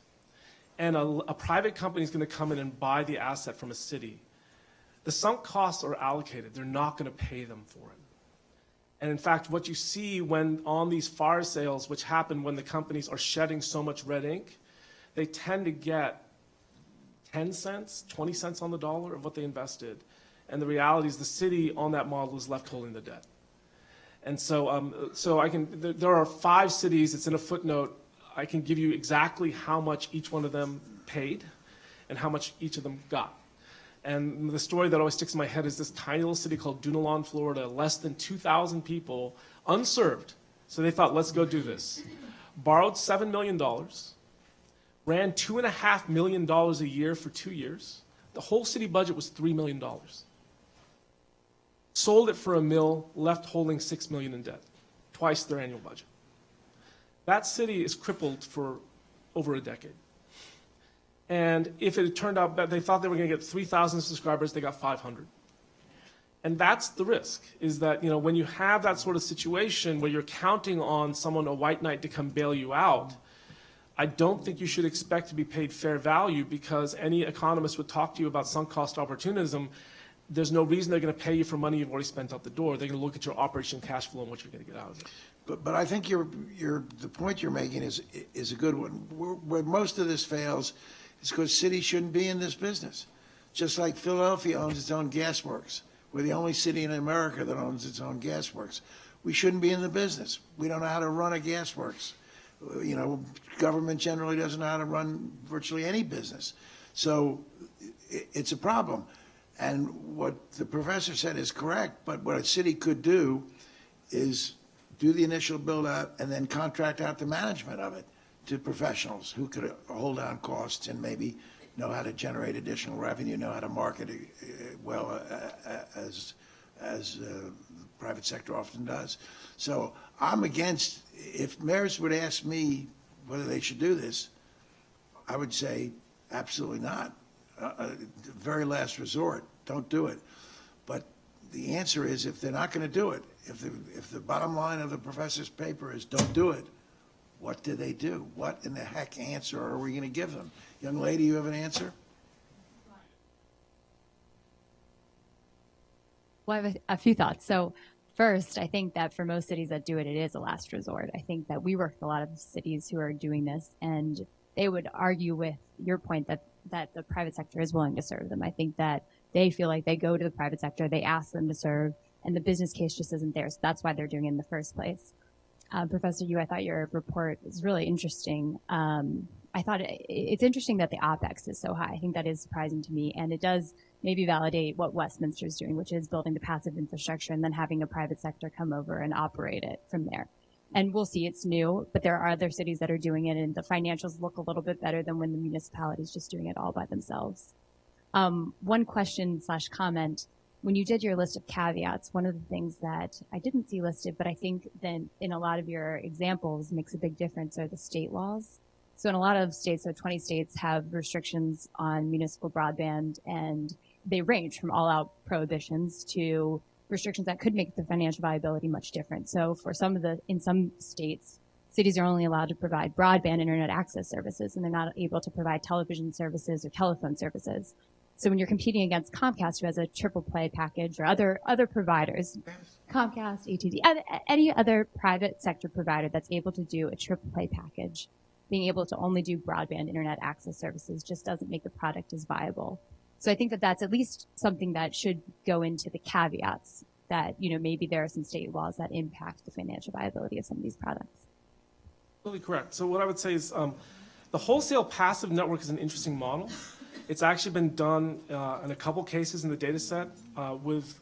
and a private company is going to come in and buy the asset from a city, the sunk costs are allocated. They're not going to pay them for it. And in fact, what you see when on these fire sales, which happen when the companies are shedding so much red ink, they tend to get 10 cents, 20 cents on the dollar of what they invested. And the reality is the city on that model is left holding the debt. And so, there are 5 cities, it's in a footnote, I can give you exactly how much each one of them paid and how much each of them got. And the story that always sticks in my head is this tiny little city called Dunalon, Florida, less than 2,000 people, unserved. So they thought, let's go do this. Borrowed $7 million, ran $2.5 million a year for 2 years. The whole city budget was $3 million. Sold it for $1 million, left holding $6 million in debt, twice their annual budget. That city is crippled for over a decade. And if it had turned out that they thought they were going to get 3,000 subscribers, they got 500. And that's the risk, is that when you have that sort of situation where you're counting on someone, a white knight, to come bail you out, I don't think you should expect to be paid fair value, because any economist would talk to you about sunk cost opportunism. There's no reason they're going to pay you for money you've already spent out the door. They're going to look at your operation cash flow and what you're going to get out of it. But I think the point you're making is a good one. Where most of this fails is because cities shouldn't be in this business. Just like Philadelphia owns its own gas works. We're the only city in America that owns its own gas works. We shouldn't be in the business. We don't know how to run a gas works. Government generally doesn't know how to run virtually any business. So it's a problem. And what the professor said is correct, but what a city could do is do the initial build out and then contract out the management of it to professionals who could hold down costs and maybe know how to generate additional revenue, know how to market it well, as the private sector often does. So I'm against, if mayors would ask me whether they should do this, I would say absolutely not. Very last resort, don't do it. But the answer is, if they're not going to do it, if the bottom line of the professor's paper is don't do it, what do they do? What in the heck answer are we going to give them? Young lady, you have an answer? Well, I have a few thoughts. So first, I think that for most cities that do it, it is a last resort. I think that we work with a lot of cities who are doing this, and they would argue with your point that the private sector is willing to serve them. I think that they feel like they go to the private sector, they ask them to serve, and the business case just isn't there. So that's why they're doing it in the first place. Professor Yu, I thought your report was really interesting. I thought it's interesting that the OpEx is so high. I think that is surprising to me, and it does maybe validate what Westminster is doing, which is building the passive infrastructure and then having a private sector come over and operate it from there. And we'll see, it's new, but there are other cities that are doing it, and the financials look a little bit better than when the municipality is just doing it all by themselves. One question / comment, when you did your list of caveats, one of the things that I didn't see listed, but I think that in a lot of your examples makes a big difference, are the state laws. So in a lot of states, so 20 states have restrictions on municipal broadband, and they range from all-out prohibitions to restrictions that could make the financial viability much different. So for in some states, cities are only allowed to provide broadband internet access services, and they're not able to provide television services or telephone services. So when you're competing against Comcast, who has a triple play package, or other providers, Comcast, AT&T, any other private sector provider that's able to do a triple play package, being able to only do broadband internet access services just doesn't make the product as viable. So I think that that's at least something that should go into the caveats, that, maybe there are some state laws that impact the financial viability of some of these products. Totally correct. So what I would say is the wholesale passive network is an interesting model. It's actually been done in a couple cases in the data set with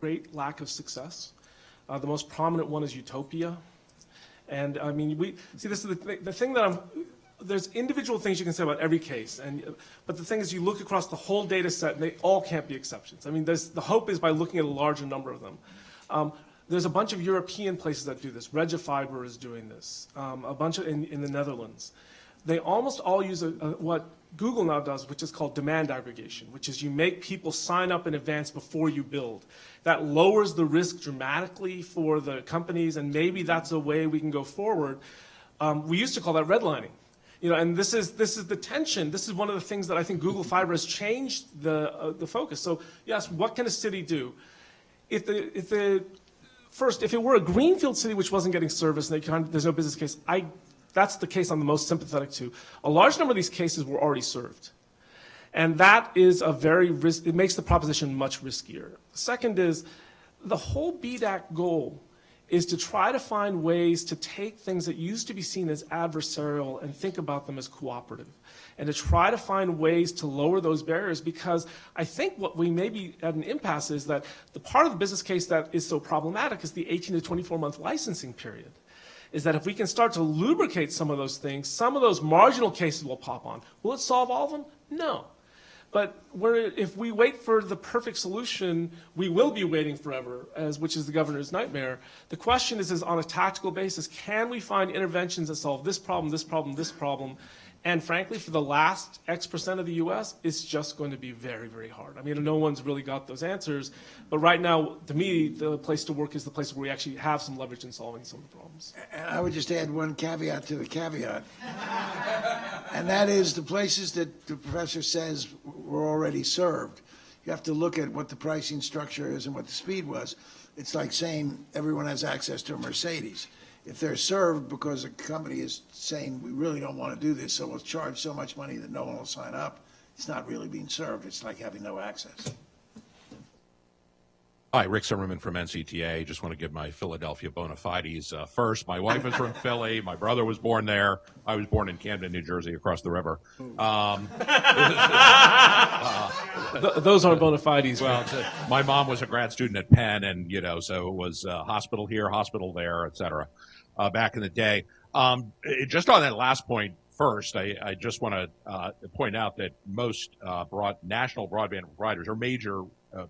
great lack of success. The most prominent one is Utopia. And I mean, this is the thing that there's individual things you can say about every case, but the thing is, you look across the whole data set, and they all can't be exceptions. I mean, the hope is by looking at a larger number of them. There's a bunch of European places that do this. Fiber is doing this. A bunch in the Netherlands. They almost all use what Google now does, which is called demand aggregation, which is you make people sign up in advance before you build. That lowers the risk dramatically for the companies, and maybe that's a way we can go forward. We used to call that redlining. And this is the tension. This is one of the things that I think Google Fiber has changed the focus. So yes, what can a city do? If it were a greenfield city which wasn't getting service and there's no business case, that's the case I'm the most sympathetic to. A large number of these cases were already served. And that is it makes the proposition much riskier. Second is, the whole BDAC goal is to try to find ways to take things that used to be seen as adversarial and think about them as cooperative, and to try to find ways to lower those barriers, because I think what we may be at an impasse is that the part of the business case that is so problematic is the 18 to 24-month licensing period. Is that if we can start to lubricate some of those things, some of those marginal cases will pop on. Will it solve all of them? No. But if we wait for the perfect solution, we will be waiting forever, which is the governor's nightmare. The question is on a tactical basis, can we find interventions that solve this problem, this problem, this problem? And frankly, for the last X% of the U.S., it's just going to be very, very hard. I mean, no one's really got those answers. But right now, to me, the place to work is the place where we actually have some leverage in solving some of the problems. And I would just add one caveat to the caveat. And that is the places that the professor says were already served. You have to look at what the pricing structure is and what the speed was. It's like saying everyone has access to a Mercedes. If they're served because a company is saying, we really don't want to do this, so we'll charge so much money that no one will sign up, it's not really being served. It's like having no access. Hi, Rick Zimmerman from NCTA. Just want to give my Philadelphia bona fides first. My wife is from Philly. My brother was born there. I was born in Camden, New Jersey, across the river. Those aren't bona fides. Well, my mom was a grad student at Penn, and so it was hospital here, hospital there, et cetera, back in the day. Just on that last point first, I just want to point out that most national broadband providers or major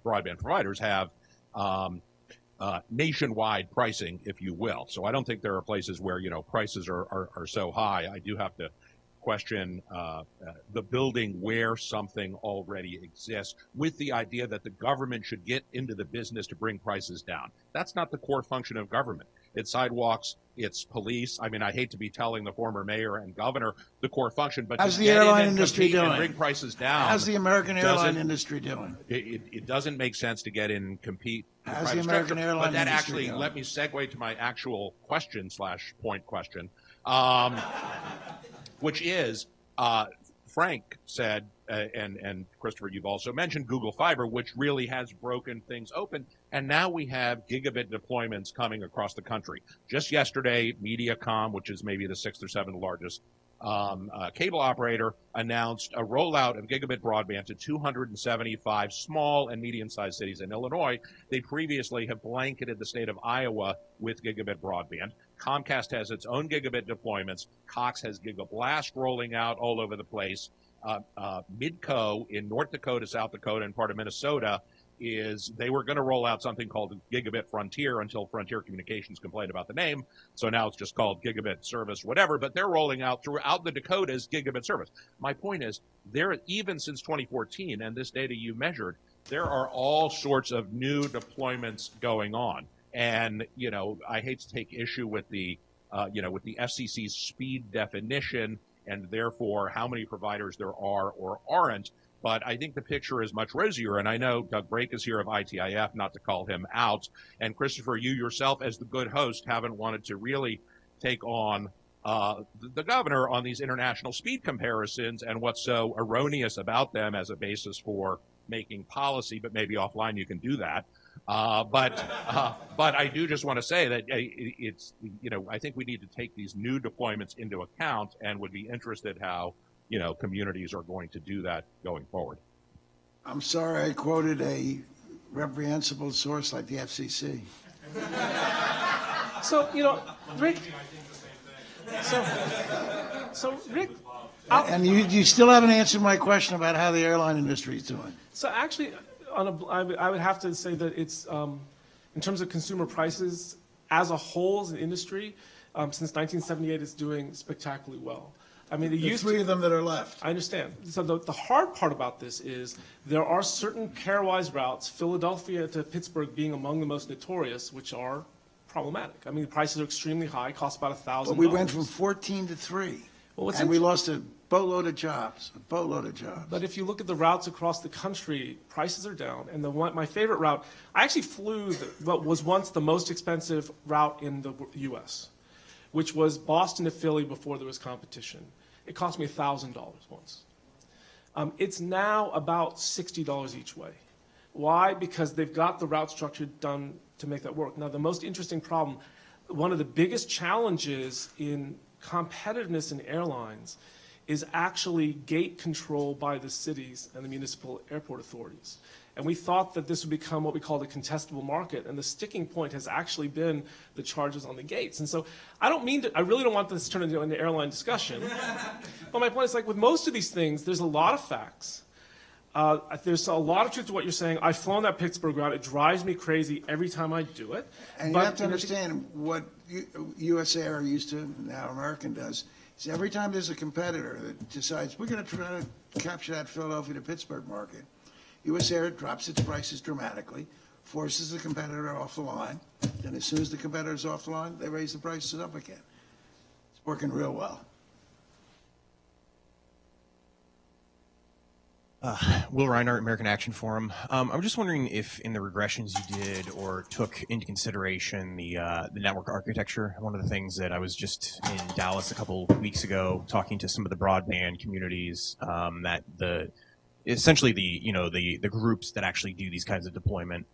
broadband providers have nationwide pricing, if you will. So I don't think there are places where, prices are so high. I do have to question the building where something already exists with the idea that the government should get into the business to bring prices down. That's not the core function of government. It's sidewalks, it's police. I mean, I hate to be telling the former mayor and governor the core function, but how's the airline industry doing? And bring prices down. How's the American airline industry doing? It doesn't make sense to get in and compete. How's the American airline But that industry actually doing? let me segue to my actual question / point question, which is Frank said, and Christopher, you've also mentioned Google Fiber, which really has broken things open. And now we have gigabit deployments coming across the country. Just yesterday, Mediacom, which is maybe the 6th or 7th largest cable operator, announced a rollout of gigabit broadband to 275 small and medium-sized cities in Illinois. They previously have blanketed the state of Iowa with gigabit broadband. Comcast has its own gigabit deployments. Cox has Gigablast rolling out all over the place. Midco in North Dakota, South Dakota, and part of Minnesota they were going to roll out something called Gigabit Frontier until Frontier Communications complained about the name. So now it's just called Gigabit Service, whatever, but they're rolling out throughout the Dakotas Gigabit Service. My point is, even since 2014, and this data you measured, there are all sorts of new deployments going on. And, I hate to take issue with the FCC's speed definition and therefore how many providers there are or aren't. But I think the picture is much rosier, and I know Doug Brake is here of ITIF, not to call him out. And Christopher, you yourself, as the good host, haven't wanted to really take on the governor on these international speed comparisons and what's so erroneous about them as a basis for making policy. But maybe offline you can do that. But I do just want to say that I think we need to take these new deployments into account, and would be interested how communities are going to do that going forward. I'm sorry I quoted a reprehensible source like the FCC. So, Rick. So Rick. And you still haven't answered my question about how the airline industry is doing. So actually, I would have to say that it's, in terms of consumer prices, as a whole, as an industry, since 1978, it's doing spectacularly well. I mean, There's three of them that are left. I understand. So the hard part about this is there are certain pairwise routes, Philadelphia to Pittsburgh being among the most notorious, which are problematic. I mean, the prices are extremely high, cost about $1,000. But we went from 14 to 3, and we lost a boatload of jobs, But if you look at the routes across the country, prices are down. And my favorite route, I actually flew what was once the most expensive route in the U.S., which was Boston to Philly before there was competition. It cost me $1,000 once. It's now about $60 each way. Why? Because they've got the route structure done to make that work. Now, the most interesting problem, one of the biggest challenges in competitiveness in airlines is actually gate control by the cities and the municipal airport authorities. And we thought that this would become what we call the contestable market, and the sticking point has actually been the charges on the gates. And so I really don't want this to turn into an airline discussion. But my point is, like with most of these things, there's a lot of facts. There's a lot of truth to what you're saying. I've flown that Pittsburgh route. It drives me crazy every time I do it. And you have to understand what US Air used to, now American does, is every time there's a competitor that decides we're going to try to capture that Philadelphia to Pittsburgh market, US Air drops its prices dramatically, forces the competitor off the line, and as soon as the competitor's off the line, they raise the prices up again. It's working real well. Will Reinhardt, American Action Forum. I'm just wondering if in the regressions you did or took into consideration the network architecture. One of the things that I was just in Dallas a couple weeks ago talking to some of the broadband communities, that essentially the groups that actually do these kinds of deployment.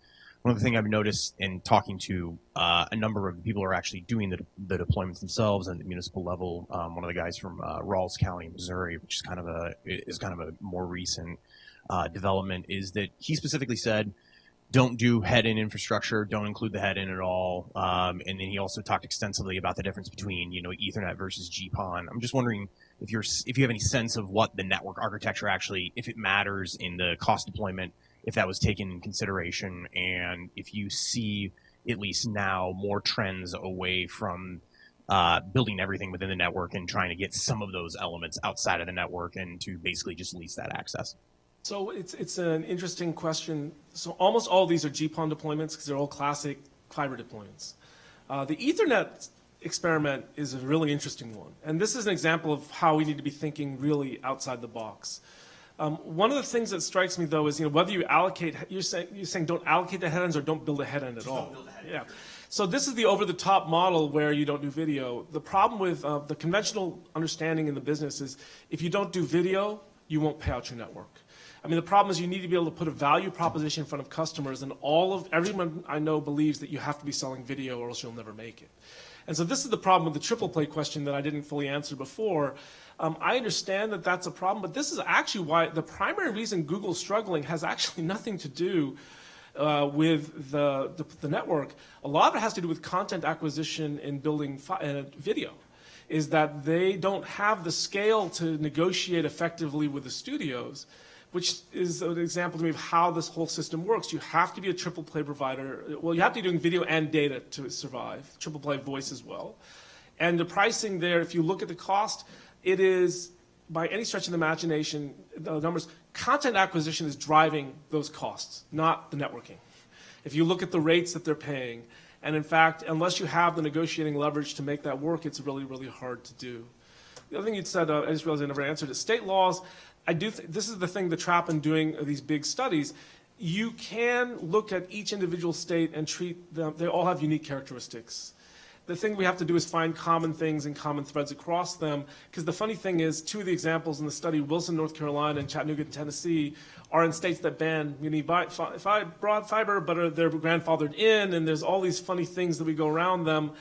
One of the things I've noticed in talking to a number of the people who are actually doing the deployments themselves at the municipal level, one of the guys from Rawls County, Missouri, which is kind of a more recent development, is that he specifically said, don't do head-in infrastructure, don't include the head-in at all. And then he also talked extensively about the difference between Ethernet versus GPON. I'm just wondering if you have any sense of what the network architecture actually, if it matters in the cost deployment, if that was taken in consideration, and if you see at least now more trends away from building everything within the network and trying to get some of those elements outside of the network and to basically just lease that access. So it's an interesting question. So almost all of these are GPON deployments because they're all classic fiber deployments. The Ethernet experiment is a really interesting one. And this is an example of how we need to be thinking really outside the box. One of the things that strikes me, though, is whether you allocate, you're saying don't allocate the head-ends or don't build a head-end at all. Don't build a head-end. Yeah. So this is the over-the-top model where you don't do video. The problem with the conventional understanding in the business is if you don't do video, you won't pay out your network. I mean, the problem is you need to be able to put a value proposition in front of customers, and everyone I know believes that you have to be selling video or else you'll never make it. And so this is the problem with the triple play question that I didn't fully answer before. I understand that that's a problem, but this is actually why the primary reason Google's struggling has actually nothing to do with the network. A lot of it has to do with content acquisition and building video, is that they don't have the scale to negotiate effectively with the studios, which is an example to me of how this whole system works. You have to be a triple play provider. Well, you have to be doing video and data to survive, triple play voice as well. And the pricing there, if you look at the cost, it is, by any stretch of the imagination, the numbers, content acquisition is driving those costs, not the networking. If you look at the rates that they're paying, and in fact, unless you have the negotiating leverage to make that work, it's really, really hard to do. The other thing you said, I just realized I never answered, is state laws. This is the thing, the trap in doing these big studies. You can look at each individual state and treat them, they all have unique characteristics. The thing we have to do is find common things and common threads across them, because the funny thing is, two of the examples in the study, Wilson, North Carolina, and Chattanooga, Tennessee, are in states that ban broad fiber, but they're grandfathered in, and there's all these funny things that we go around them.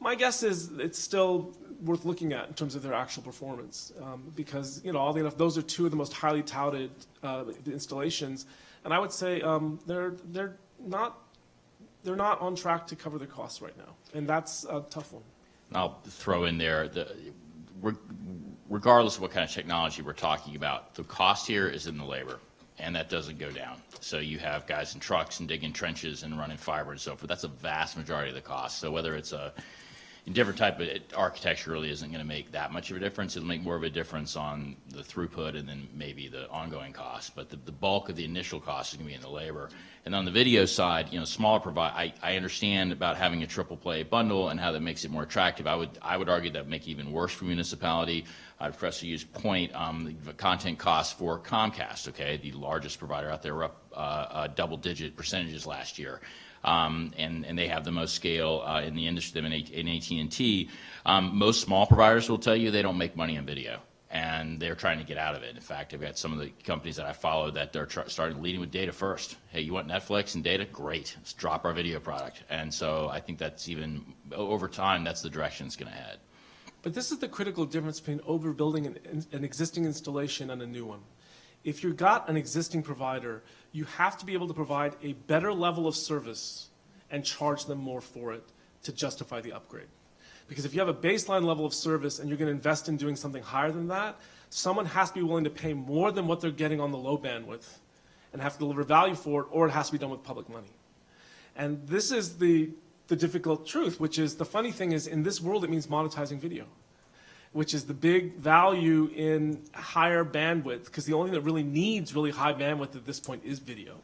My guess is it's still worth looking at in terms of their actual performance, because oddly enough, those are two of the most highly touted installations, and I would say they're not on track to cover their costs right now, and that's a tough one. I'll throw in there, regardless of what kind of technology we're talking about, the cost here is in the labor, and that doesn't go down. So you have guys in trucks and digging trenches and running fiber and so forth. That's a vast majority of the cost. So whether it's a different type of architecture really isn't going to make that much of a difference. It'll make more of a difference on the throughput and then maybe the ongoing cost. But the bulk of the initial cost is going to be in the labor. And on the video side, smaller I understand about having a triple play bundle and how that makes it more attractive. I would argue that would make it even worse for municipality. Professor Yu's point, the content costs for Comcast, okay, the largest provider out there, were up double-digit percentages last year. And they have the most scale in the industry in AT&T. Most small providers will tell you they don't make money on video, and they're trying to get out of it. In fact, I've got some of the companies that I follow that they're starting leading with data first. Hey, you want Netflix and data? Great. Let's drop our video product. And so I think that's even, over time, that's the direction it's going to head. But this is the critical difference between overbuilding an existing installation and a new one. If you've got an existing provider, you have to be able to provide a better level of service and charge them more for it to justify the upgrade. Because if you have a baseline level of service and you're going to invest in doing something higher than that, someone has to be willing to pay more than what they're getting on the low bandwidth and have to deliver value for it, or it has to be done with public money. And this is the difficult truth, which is, the funny thing is, in this world it means monetizing video, which is the big value in higher bandwidth, because the only thing that really needs really high bandwidth at this point is video,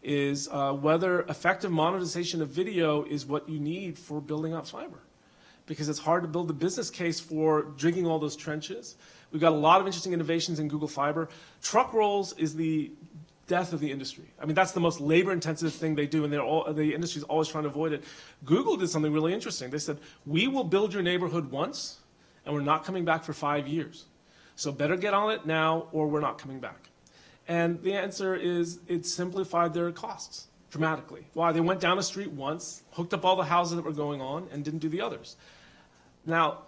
is whether effective monetization of video is what you need for building out fiber. Because it's hard to build the business case for digging all those trenches. We've got a lot of interesting innovations in Google Fiber. Truck rolls is the death of the industry. I mean, that's the most labor-intensive thing they do, and the industry is always trying to avoid it. Google did something really interesting. They said, we will build your neighborhood once, and we're not coming back for 5 years. So better get on it now, or we're not coming back. And the answer is, it simplified their costs dramatically. Why? They went down a street once, hooked up all the houses that were going on, and didn't do the others. Now,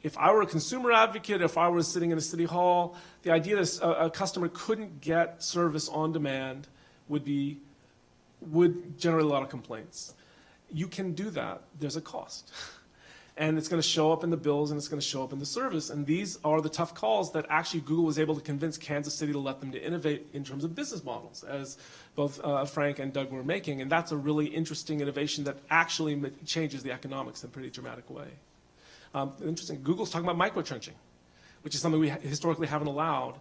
if I were a consumer advocate, if I was sitting in a city hall, the idea that a customer couldn't get service on demand would generate a lot of complaints. You can do that. There's a cost. And it's going to show up in the bills, and it's going to show up in the service. And these are the tough calls that actually Google was able to convince Kansas City to let them to innovate in terms of business models, as both Frank and Doug were making. And that's a really interesting innovation that actually changes the economics in a pretty dramatic way. Interesting, Google's talking about micro-trenching, which is something we historically haven't allowed.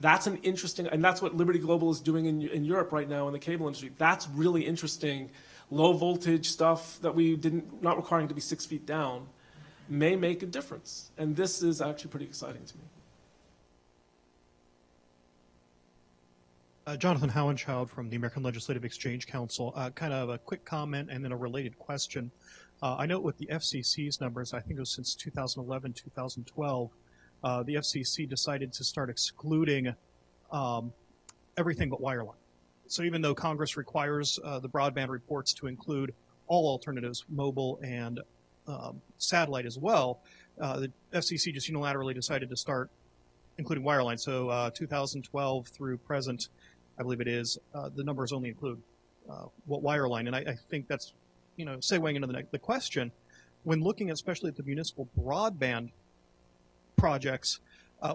That's an interesting, and that's what Liberty Global is doing in Europe right now in the cable industry. That's really interesting. Low voltage stuff that we not requiring to be 6 feet down may make a difference. And this is actually pretty exciting to me. Jonathan Howenchild from the American Legislative Exchange Council. Kind of a quick comment and then a related question. I know with the FCC's numbers, I think it was since 2011, 2012, the FCC decided to start excluding everything but wireline. So even though Congress requires the broadband reports to include all alternatives, mobile and satellite as well, the FCC just unilaterally decided to start including wireline. So 2012 through present, I believe it is, the numbers only include what wireline. And I think that's, segueing into the question, when looking especially at the municipal broadband projects,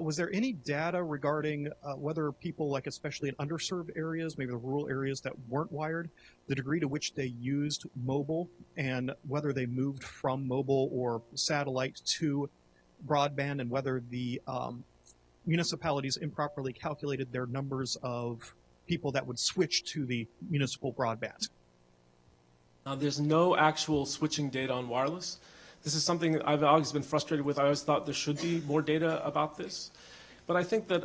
was there any data regarding whether people, like especially in underserved areas, maybe the rural areas that weren't wired, the degree to which they used mobile and whether they moved from mobile or satellite to broadband, and whether the municipalities improperly calculated their numbers of people that would switch to the municipal broadband? There's no actual switching data on wireless. This is something that I've always been frustrated with. I always thought there should be more data about this. But I think that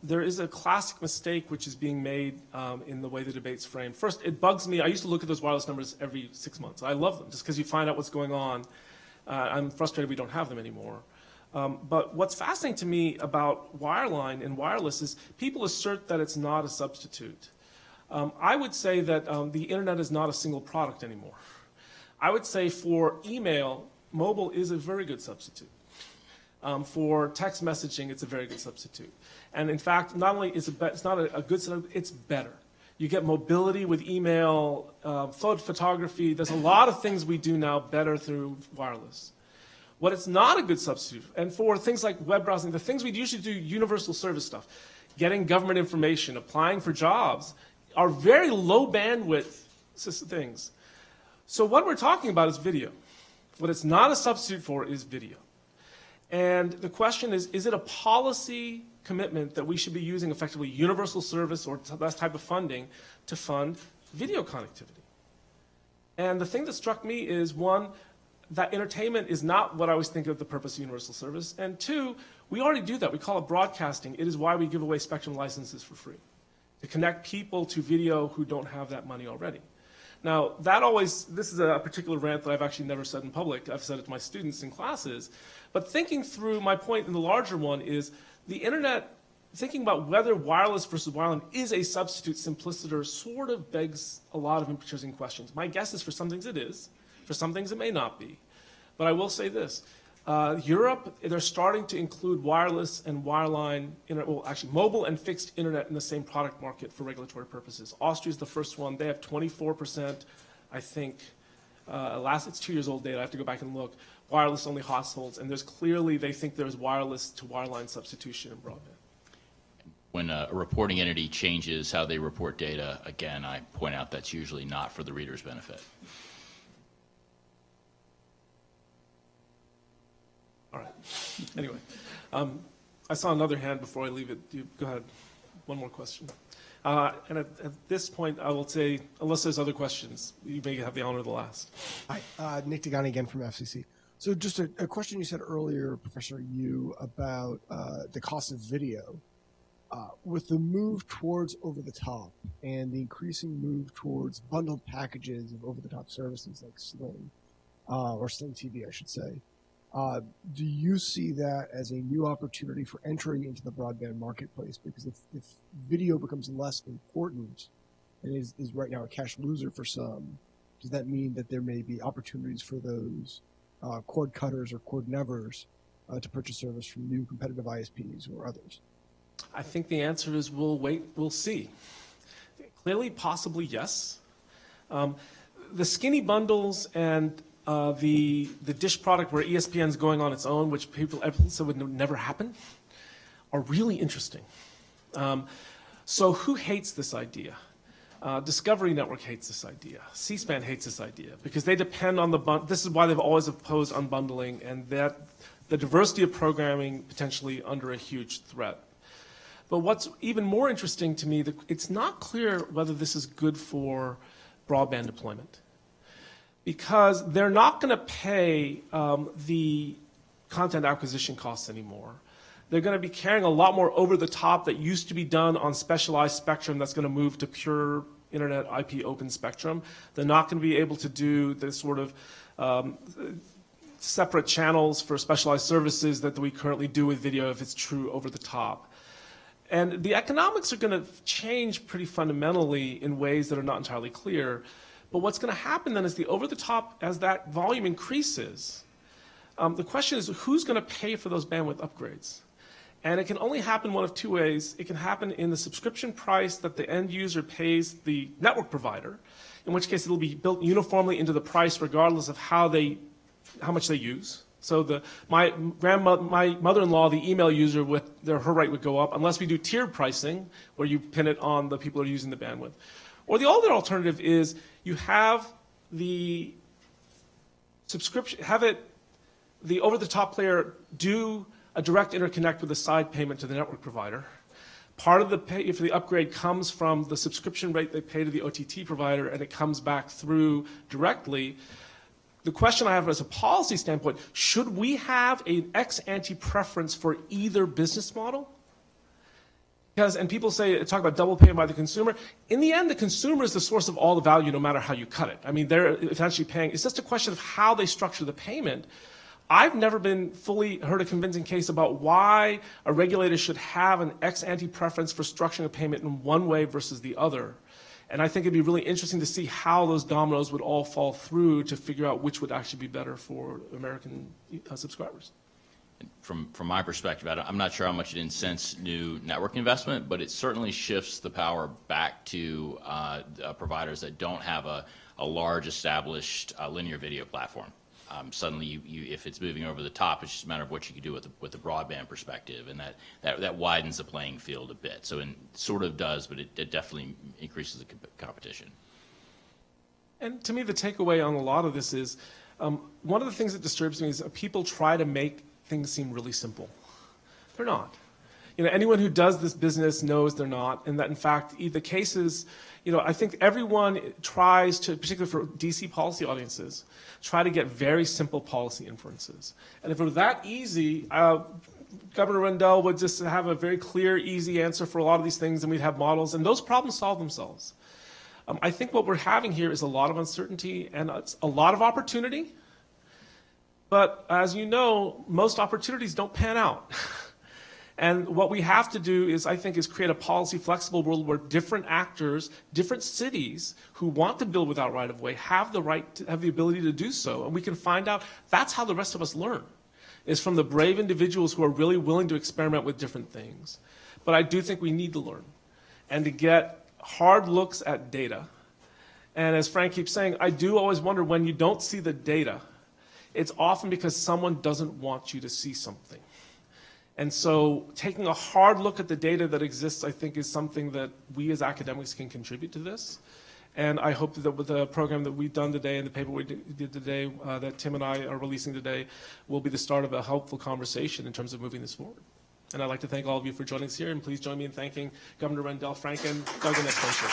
there is a classic mistake which is being made in the way the debate's framed. First, it bugs me. I used to look at those wireless numbers every 6 months. I love them just because you find out what's going on. I'm frustrated we don't have them anymore. But what's fascinating to me about wireline and wireless is people assert that it's not a substitute. I would say that the internet is not a single product anymore. I would say for email, mobile is a very good substitute. For text messaging, it's a very good substitute. And in fact, not only is it's not a good substitute, it's better. You get mobility with email, photography. There's a lot of things we do now better through wireless. What it's not a good substitute, and for things like web browsing, the things we usually do, universal service stuff, getting government information, applying for jobs, are very low bandwidth things. So what we're talking about is video. What it's not a substitute for is video. And the question is it a policy commitment that we should be using effectively universal service or that type of funding to fund video connectivity? And the thing that struck me is, one, that entertainment is not what I always think of the purpose of universal service. And two, we already do that. We call it broadcasting. It is why we give away spectrum licenses for free, to connect people to video who don't have that money already. Now, this is a particular rant that I've actually never said in public. I've said it to my students in classes. But thinking through, my point in the larger one is the internet, thinking about whether wireless versus wireline is a substitute simpliciter sort of begs a lot of interesting questions. My guess is for some things it is. For some things it may not be. But I will say this. Europe, they're starting to include wireless and wireline, mobile and fixed internet in the same product market for regulatory purposes. Austria's the first one. They have 24%, I think. It's 2 years old data. I have to go back and look. Wireless only households. And they think there's wireless to wireline substitution in broadband. When a reporting entity changes how they report data, again, I point out that's usually not for the reader's benefit. All right. Anyway, I saw another hand before I leave it. Go ahead. One more question. And at this point, I will say, unless there's other questions, you may have the honor of the last. Hi, Nick Degani again from FCC. So just a question you said earlier, Professor Yu, about the cost of video. With the move towards over-the-top and the increasing move towards bundled packages of over-the-top services like Sling, or Sling TV, I should say, do you see that as a new opportunity for entry into the broadband marketplace? Because if video becomes less important and is right now a cash loser for some, does that mean that there may be opportunities for those cord cutters or cord nevers to purchase service from new competitive ISPs or others? I think the answer is we'll see. Clearly, possibly yes. The skinny bundles and the dish product where ESPN's going on its own, which people said would never happen, are really interesting. So who hates this idea? Discovery Network hates this idea. C-SPAN hates this idea because they depend on this is why they've always opposed unbundling, and that the diversity of programming potentially under a huge threat. But what's even more interesting to me, it's not clear whether this is good for broadband deployment, because they're not going to pay the content acquisition costs anymore. They're going to be carrying a lot more over the top that used to be done on specialized spectrum that's going to move to pure internet IP open spectrum. They're not going to be able to do the sort of separate channels for specialized services that we currently do with video if it's true over the top. And the economics are going to change pretty fundamentally in ways that are not entirely clear. But what's going to happen then is the over-the-top, as that volume increases, the question is who's going to pay for those bandwidth upgrades? And it can only happen one of two ways. It can happen in the subscription price that the end user pays the network provider, in which case it'll be built uniformly into the price regardless of how much they use. So my mother-in-law, the email user, her rate would go up unless we do tiered pricing where you pin it on the people who are using the bandwidth. Or the other alternative is you have the subscription, the over-the-top player do a direct interconnect with a side payment to the network provider. Part of the pay for the upgrade comes from the subscription rate they pay to the OTT provider, and it comes back through directly. The question I have as a policy standpoint, should we have an ex-ante preference for either business model? And people talk about double payment by the consumer. In the end, the consumer is the source of all the value no matter how you cut it. I mean, they're essentially paying. It's just a question of how they structure the payment. I've never been fully heard a convincing case about why a regulator should have an ex-ante preference for structuring a payment in one way versus the other. And I think it'd be really interesting to see how those dominoes would all fall through to figure out which would actually be better for American subscribers. From my perspective, I'm not sure how much it incents new network investment, but it certainly shifts the power back to providers that don't have a large established linear video platform. Suddenly, if it's moving over the top, it's just a matter of what you can do with the broadband perspective, and that widens the playing field a bit. So it sort of does, but it definitely increases the competition. And to me, the takeaway on a lot of this is one of the things that disturbs me is people try to make things seem really simple. They're not. Anyone who does this business knows they're not, and that in fact, the cases, I think everyone tries to, particularly for DC policy audiences, try to get very simple policy inferences. And if it were that easy, Governor Rendell would just have a very clear, easy answer for a lot of these things, and we'd have models, and those problems solve themselves. I think what we're having here is a lot of uncertainty and a lot of opportunity. But as you know, most opportunities don't pan out. And what we have to do is create a policy flexible world where different actors, different cities who want to build without right of way have the ability to do so. And we can find out that's how the rest of us learn, is from the brave individuals who are really willing to experiment with different things. But I do think we need to learn and to get hard looks at data. And as Frank keeps saying, I do always wonder when you don't see the data, it's often because someone doesn't want you to see something. And so taking a hard look at the data that exists, I think, is something that we as academics can contribute to this. And I hope that with the program that we've done today and the paper we did today, that Tim and I are releasing today, will be the start of a helpful conversation in terms of moving this forward. And I'd like to thank all of you for joining us here, and please join me in thanking Governor Rendell, Frank, and Doug and Extension.